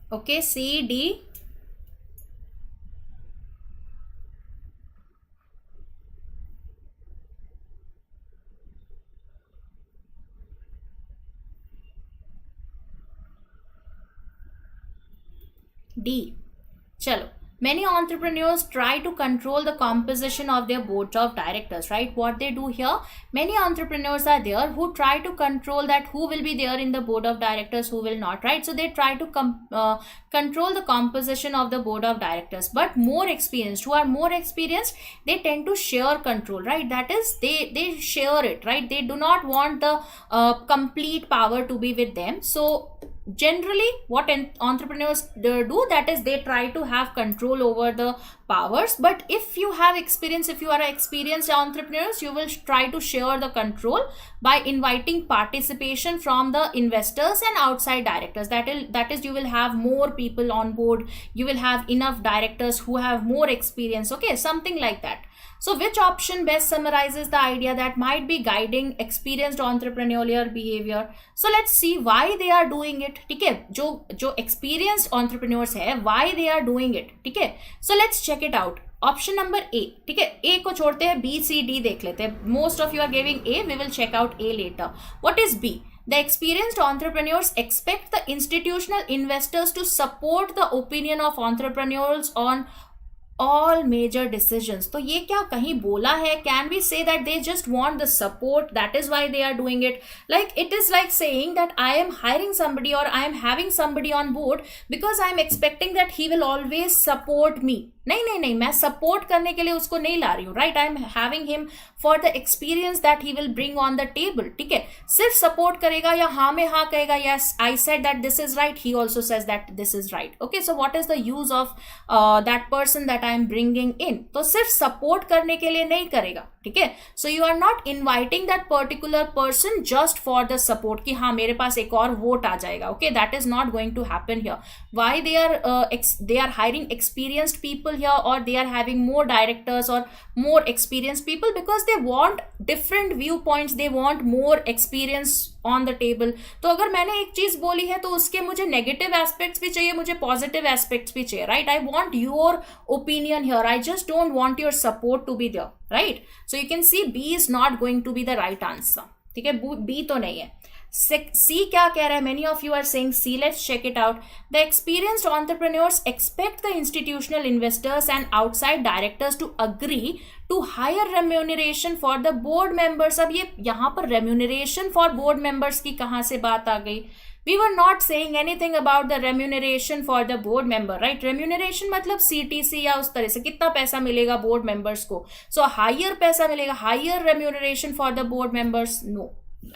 Okay, C, D. D. Chalo. Many entrepreneurs try to control the composition of their board of directors, right? What they do here, many entrepreneurs are there who try to control that who will be there in the board of directors, who will not, right? So they try to control the composition of the board of directors. But more experienced, who are more experienced, they tend to share control, right? That is, they share it, right? They do not want the complete power to be with them. So generally what entrepreneurs do, that is, they try to have control over the powers. But if you have experience, if you are experienced entrepreneurs, you will try to share the control by inviting participation from the investors and outside directors. That is, you will have more people on board, you will have enough directors who have more experience. Okay, something like that. So which option best summarizes the idea that might be guiding experienced entrepreneurial behavior? So let's see why they are doing it. ठीक है, जो experienced entrepreneurs है, why they are doing it. ठीक है, so let's check it out. Option number A. ठीक है, A को छोड़ते हैं, B, C, D देख लेते हैं. Most of you are giving A. We will check out A later. What is B? The experienced entrepreneurs expect the institutional investors to support the opinion of entrepreneurs on all major decisions. तो ये क्या कहीं बोला है? Can we say that they just want the support, that is why they are doing it? Like, it is like saying that I am hiring somebody or I am having somebody on board because I am expecting that he will always support me. नहीं नहीं नहीं, मैं support करने के लिए उसको नहीं ला रही हूँ, right. I am having him for the experience that he will bring on the table. ठीक है, सिर्फ सपोर्ट करेगा या हाँ में हाँ कहेगा, yes I said that this is right, he also says that this is right. Okay, so what is the use of that person that I am bringing in. तो सिर्फ सपोर्ट करने के लिए नहीं करेगा. ठीक है, so you are not inviting that particular person just for the support कि हाँ मेरे पास एक और वोट आ जाएगा. Okay, that is not going to happen here. Why they are hiring experienced people here, or they are having more directors or more experienced people, because they want different viewpoints, they want more experience on the table. तो अगर मैंने एक चीज बोली है तो उसके मुझे नेगेटिव एस्पेक्ट्स भी चाहिए, मुझे पॉजिटिव एस्पेक्ट्स भी चाहिए, right. I want your opinion here, I just don't want your support to be there, right. So you can see B is not going to be the right answer. ठीक है, B तो नहीं है. सी क्या कह रहा है? Many of you are saying C. Let's check it out. The experienced entrepreneurs expect the institutional investors and outside directors to agree to higher remuneration for the board members. अब ये यहाँ पर रेम्यूनरेशन फॉर बोर्ड मेंबर्स की कहाँ से बात आ गई? We were not saying anything about the remuneration for the board member, right? Remuneration मतलब CTC या उस तरह से कितना पैसा मिलेगा board members को. So higher पैसा मिलेगा, higher remuneration for the board members? No.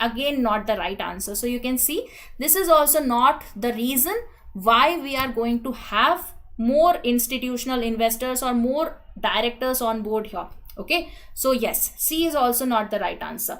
Again, not the right answer. So you can see this is also not the reason why we are going to have more institutional investors or more directors on board here. Okay. So yes, C is also not the right answer.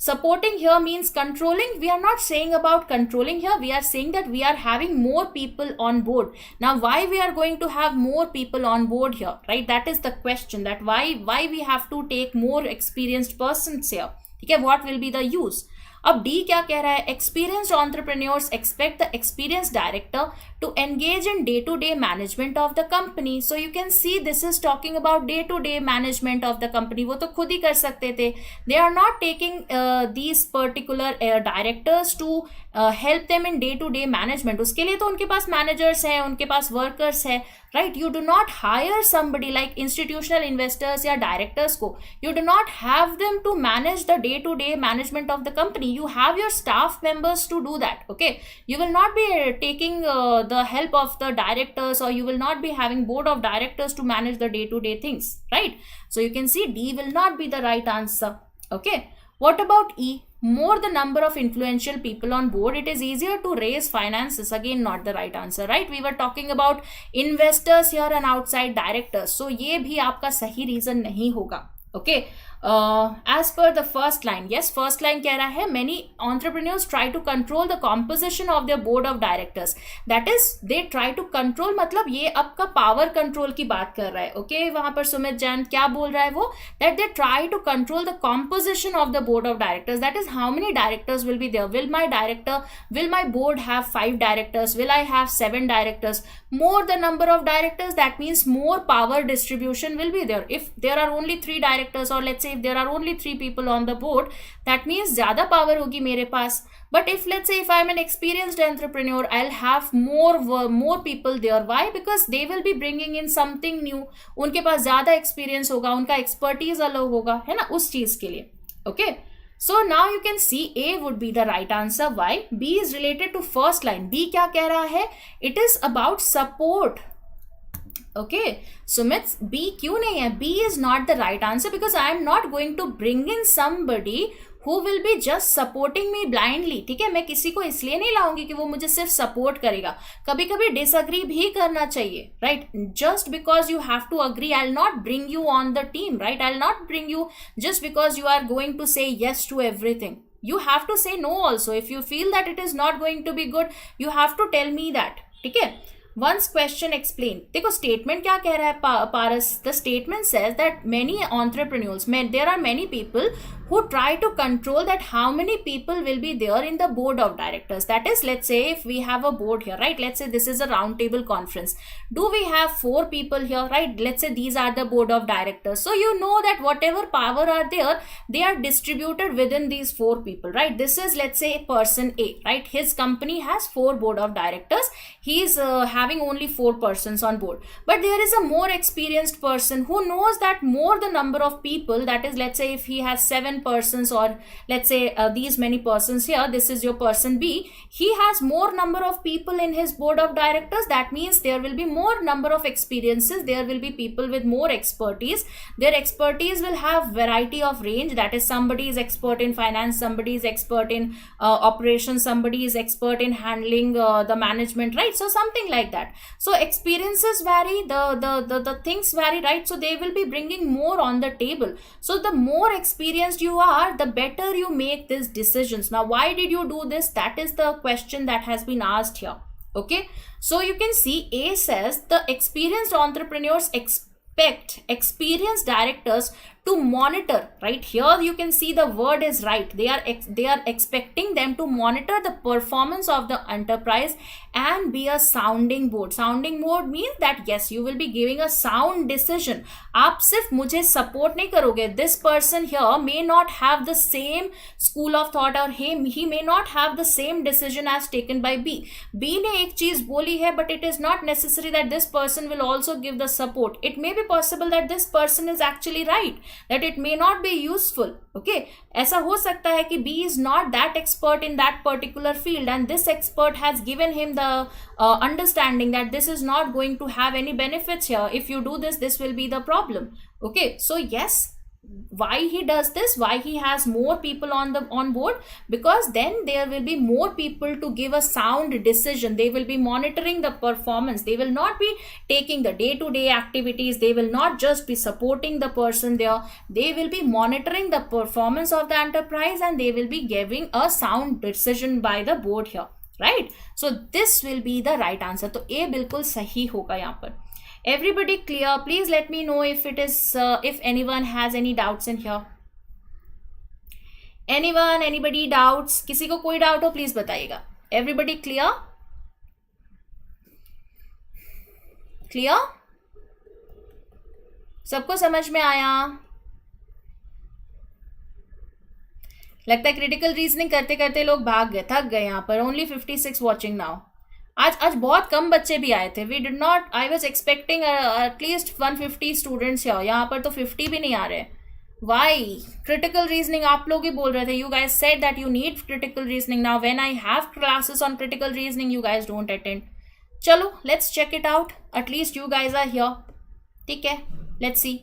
Supporting here means controlling. We are not saying about controlling here. We are saying that we are having more people on board. Now, why we are going to have more people on board here, right? That is the question, that why we have to take more experienced persons here. Okay, what will be the use? अब D क्या कह रहा है? Experienced entrepreneurs expect the experienced director to engage in day to day management of the company. So you can see this is talking about day to day management of the company. वो तो खुद ही कर सकते थे. They are not taking these particular directors to help them in day to day management. उसके लिए तो उनके पास मैनेजर्स हैं, उनके पास वर्कर्स है, right. You do not hire somebody like institutional investors या डायरेक्टर्स को. You do not have them to manage the day to day management of the company. You have your staff members to do that. Okay, you will not be taking the help of the directors, or you will not be having board of directors to manage the day to day things, right? So you can see D will not be the right answer. Okay, what about E? More the number of influential people on board, it is easier to raise finances. Again, not the right answer, right? We were talking about investors here and outside directors. So ये भी आपका सही reason नहीं होगा. Okay, as per the first line, yes, first line कह रहा है many entrepreneurs try to control the composition of their board of directors. That is, they try to control, मतलब ये आपका power control की बात कर रहा है. Okay, वहां पर सुमित जैन क्या बोल रहा है वो? That they try to control the composition of the board of directors. That is, how many directors will be there? Will my board have 5 directors? Will I have 7 directors? More the number of directors, that means more power distribution will be there. If there are only 3 directors, or let's say if there are only 3 people on the board, that means ज़्यादा power होगी मेरे पास. But if let's say if I'm an experienced entrepreneur, I'll have more people there. Why? Because they will be bringing in something new. उनके पास ज़्यादा experience होगा, उनका expertise अलग होगा, है ना, उस चीज़ के लिए. Okay. So now you can see A would be the right answer. Why? B is related to first line. B क्या कह रहा है? It is about support. Okay, Sumit, B क्यों नहीं है? B is not the right answer because I am not going to bring in somebody who will be just supporting me blindly. ठीक है, मैं किसी को इसलिए नहीं लाऊंगी कि वो मुझे सिर्फ सपोर्ट करेगा. कभी कभी डिसअग्री भी करना चाहिए, right? Just because you have to agree, I will not bring you on the team, right? I will not bring you just because you are going to say yes to everything. You have to say no also. If you feel that it is not going to be good, you have to tell me that. ठीक है, once question explained. देखो statement क्या कह रहा है पारस? The statement says that many entrepreneurs, there are many people who try to control that how many people will be there in the board of directors. That is, let's say if we have a board here, right? Let's say this is a round table conference. Do we have 4 people here, right? Let's say these are the board of directors. So you know that whatever power are there, they are distributed within these 4 people, right? This is, let's say, person A, right? His company has 4 board of directors. He is having only 4 persons on board, but there is a more experienced person who knows that more the number of people, that is, let's say if he has 7 persons, or let's say these many persons here, this is your person B, he has more number of people in his board of directors. That means there will be more number of experiences, there will be people with more expertise. Their expertise will have variety of range, that is, somebody is expert in finance, somebody is expert in operations, somebody is expert in handling the management, right? So something like that. So experiences vary, the things vary, right? So they will be bringing more on the table. So the more experienced you are, the better you make these decisions. Now, why did you do this? That is the question that has been asked here. Okay, so you can see A says the experienced entrepreneurs expect experienced directors to monitor, right? Here you can see the word is right. They are expecting them to monitor the performance of the enterprise and be a sounding board. Sounding board means that yes, you will be giving a sound decision. आप सिर्फ मुझे support नहीं करोगे. This person here may not have the same school of thought, or he may not have the same decision as taken by B. B ने एक चीज बोली है, but it is not necessary that this person will also give the support. It may be possible that this person is actually right, that it may not be useful. Okay, ऐसा हो सकता है कि B is not that expert in that particular field, and this expert has given him the understanding that this is not going to have any benefits here. If you do this, this will be the problem. Okay, so yes, why he does this, why he has more people on board, because then there will be more people to give a sound decision. They will be monitoring the performance, they will not be taking the day-to-day activities, they will not just be supporting the person there, they will be monitoring the performance of the enterprise, and they will be giving a sound decision by the board here, right? So this will be the right answer. तो A बिल्कुल सही होगा यहाँ पर. Everybody clear? Please let me know if it is if anyone has any doubts in here. Anybody doubts? किसी को कोई doubt हो please बताइएगा. Everybody clear? Clear? सबको समझ में आया? लगता है क्रिटिकल रीजनिंग करते करते लोग भाग गए, थक गए यहाँ पर. Only 56 watching now. आज बहुत कम बच्चे भी आए थे. We did not, I was expecting at least 150 students here. यहाँ पर तो 50 भी नहीं आ रहे. वाई? क्रिटिकल रीजनिंग आप लोग ही बोल रहे थे. You guys said that you need critical reasoning. Now when I have classes on critical reasoning, you guys don't attend. चलो let's check it out. At least you guys are here. ठीक है, let's see.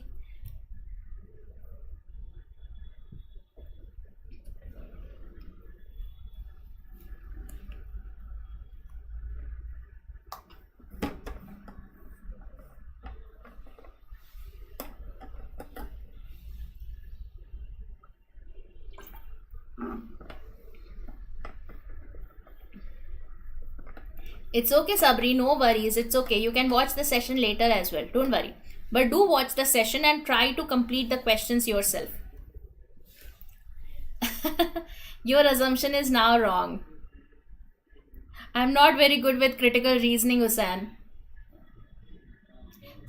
It's okay, Sabri, no worries. It's okay. You can watch the session later as well. Don't worry. But do watch the session and try to complete the questions yourself. Your assumption is now wrong. I'm not very good with critical reasoning, Usan.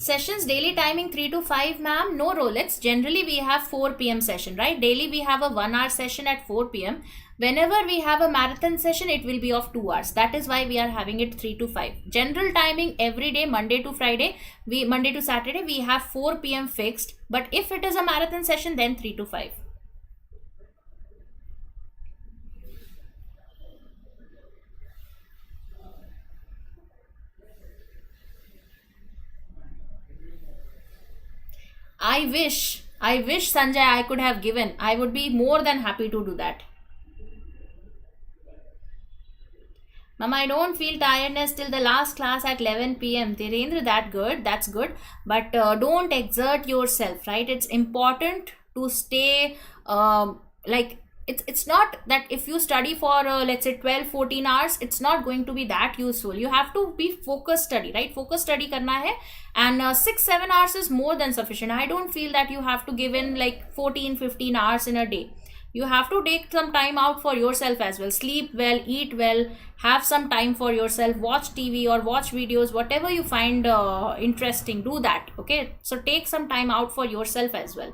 Sessions daily timing 3 to 5, ma'am. No Rolex. Generally, we have 4 p.m. session, right? Daily, we have a 1 hour session at 4 p.m. Whenever we have a marathon session, it will be of 2 hours. That is why we are having it 3 to 5. General timing every day, Monday to Friday, Monday to Saturday, we have 4 p.m. fixed. But if it is a marathon session, then 3 to 5. I wish Sanjay I could have given. I would be more than happy to do that. Mama, I don't feel tiredness till the last class at 11 p.m. Dhirendra, that's good. But don't exert yourself, right? It's important to stay it's not that if you study for let's say 12-14 hours, it's not going to be that useful. You have to be focused study, right? Focus study karna hai, and 6-7 hours is more than sufficient. I don't feel that you have to give in like 14-15 hours in a day. You have to take some time out for yourself as well. Sleep well, eat well, have some time for yourself, watch TV or watch videos, whatever you find interesting, do that. Okay, so take some time out for yourself as well.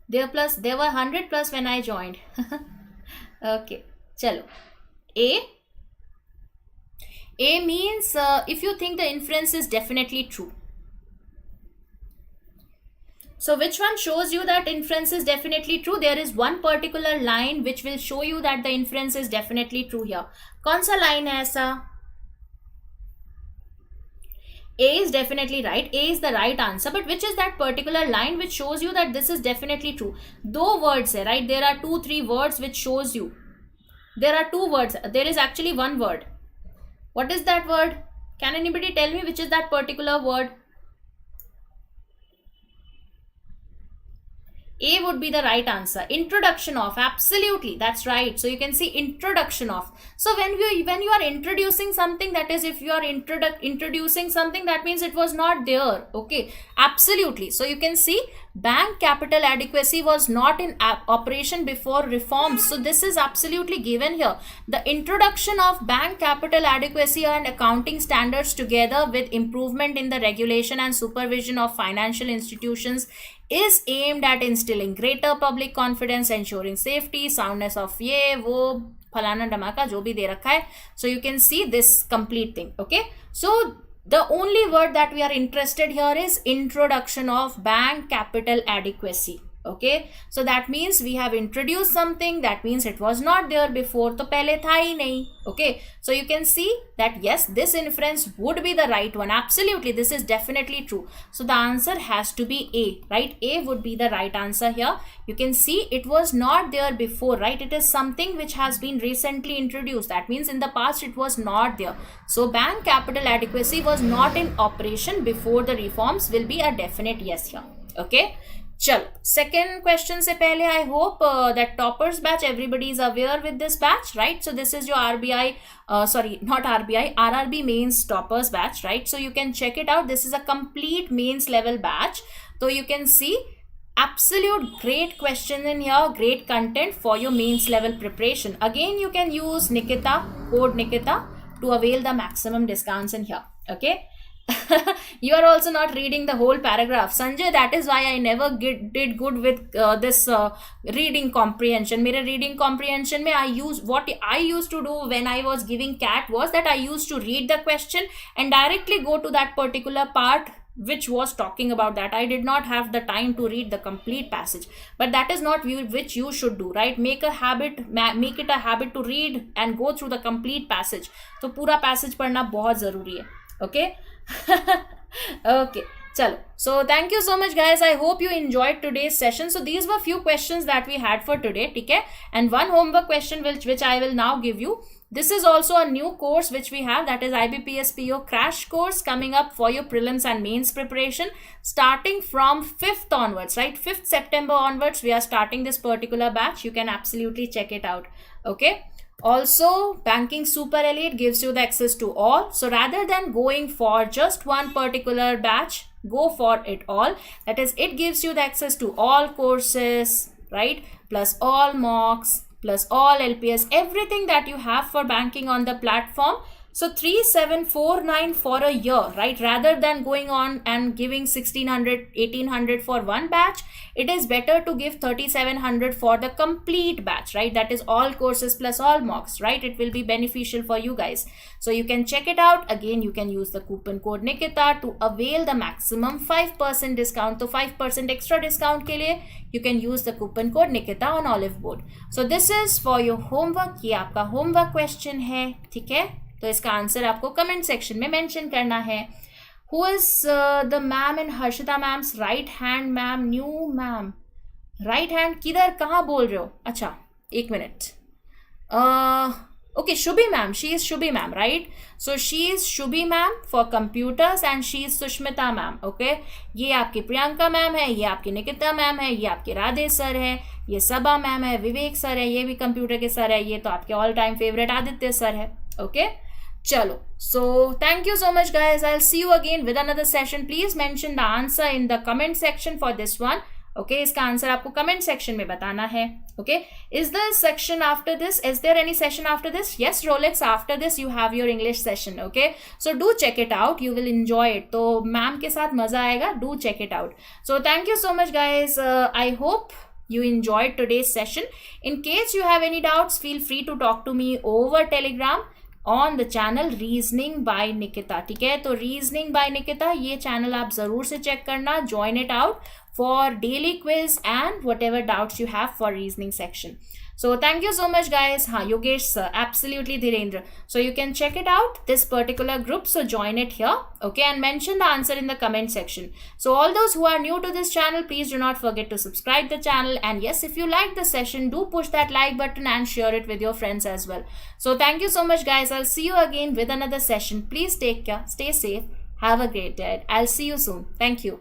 There were 100 plus when I joined. Okay, chalo. A means if you think the inference is definitely true. So which one shows you that inference is definitely true? There is one particular line which will show you that the inference is definitely true here. कौन सा line है ऐसा? A is definitely right. A is the right answer. But which is that particular line which shows you that this is definitely true? दो words है, right? There are 2-3 words which shows you. There are 2 words. There is actually one word. What is that word? Can anybody tell me which is that particular word? A would be the right answer. Introduction of. Absolutely, that's right. So you can see introduction of. So when you are introducing something, that is, if you are introducing something, that means it was not there. Okay, absolutely. So you can see bank capital adequacy was not in operation before reforms. So this is absolutely given here. The introduction of bank capital adequacy and accounting standards together with improvement in the regulation and supervision of financial institutions is aimed at instilling greater public confidence, ensuring safety, soundness of ये वो फलाना धमाका जो भी दे रखा है. So you can see this complete thing. Okay, so the only word that we are interested here is introduction of bank capital adequacy. Okay, so that means we have introduced something, that means it was not there before, तो पहले था ही नहीं. Okay, so you can see that yes, this inference would be the right one. Absolutely, this is definitely true. So the answer has to be A, right? A would be the right answer here. You can see it was not there before, right? It is something which has been recently introduced. That means in the past it was not there. So bank capital adequacy was not in operation before the reforms will be a definite yes here. Okay, चलो second question से पहले I hope that toppers batch everybody is aware with this batch, right? So this is your RBI sorry, not RBI, RRB mains toppers batch, right? So you can check it out. This is a complete mains level batch. So you can see absolute great question in here, great content for your mains level preparation. Again, you can use Nikita, code Nikita, to avail the maximum discounts in here. Okay, you are also not reading the whole paragraph, Sanjay. That is why I never did good with this reading comprehension. मेरे reading comprehension में what I used to do when I was giving CAT was that I used to read the question and directly go to that particular part which was talking about that. I did not have the time to read the complete passage, but that is not which you should do, right? Make it a habit to read and go through the complete passage. तो पूरा passage पढ़ना बहुत ज़रूरी है. Okay. Okay, chalo. So thank you so much guys. I hope you enjoyed today's session. So these were few questions that we had for today, okay? And one homework question which I will now give you. This is also a new course which we have, that is IBPS PO crash course coming up for your prelims and mains preparation starting from 5th onwards, right? 5th September onwards we are starting this particular batch. You can absolutely check it out. Okay, also banking super elite gives you the access to all. So rather than going for just one particular batch, go for it all. That is, it gives you the access to all courses, right? Plus all mocks, plus all LPS, everything that you have for banking on the platform. So 3749 for a year, right? Rather than going on and giving 1600, 1800 for one batch, it is better to give 3700 for the complete batch, right? That is all courses plus all mocks, right? It will be beneficial for you guys. So you can check it out. Again, you can use the coupon code Nikita to avail the maximum 5% discount. So 5% extra discount के लिए you can use the coupon code Nikita on Oliveboard. So this is for your homework. ये आपका homework question है, ठीक है? तो इसका answer आपको कमेंट सेक्शन में मेंशन करना है. Who is the ma'am in Harshita ma'am's right hand ma'am? New ma'am right hand किधर, कहाँ बोल रहे हो? अच्छा एक minute. Okay, Shubhi ma'am, she is Shubhi ma'am, right? So she is Shubhi ma'am for computers and she is Sushmita ma'am. Okay, ये आपकी Priyanka ma'am है, ये आपकी निकिता मैम है, ये आपके राधे सर है, ये सबा मैम है, विवेक सर है, ये भी कंप्यूटर के सर है, ये तो आपके all time favourite Aditya sir है. ओके, चलो. So thank you so much guys. I'll see you again with another session. Please mention the answer in the comment section for this one. Okay, इसका answer आपको comment section में बताना है. Okay, is the section after this? Is there any session after this? Yes, Rolex, after this you have your English session. Okay, so do check it out. You will enjoy it. तो ma'am के साथ मजा आएगा. Do check it out. So thank you so much guys. I hope you enjoyed today's session. In case you have any doubts, feel free to talk to me over Telegram on the channel Reasoning by Nikita. ठीक है, तो Reasoning by Nikita ये channel आप जरूर से check करना, join it out for daily quiz and whatever doubts you have for reasoning section. So thank you so much guys. Yogesh sir, absolutely Dhirendra. So you can check it out, this particular group. So join it here, okay, and mention the answer in the comment section. So all those who are new to this channel, please do not forget to subscribe the channel. And yes, if you like the session, do push that like button and share it with your friends as well. So thank you so much guys. I'll see you again with another session. Please take care, stay safe, have a great day. I'll see you soon. Thank you.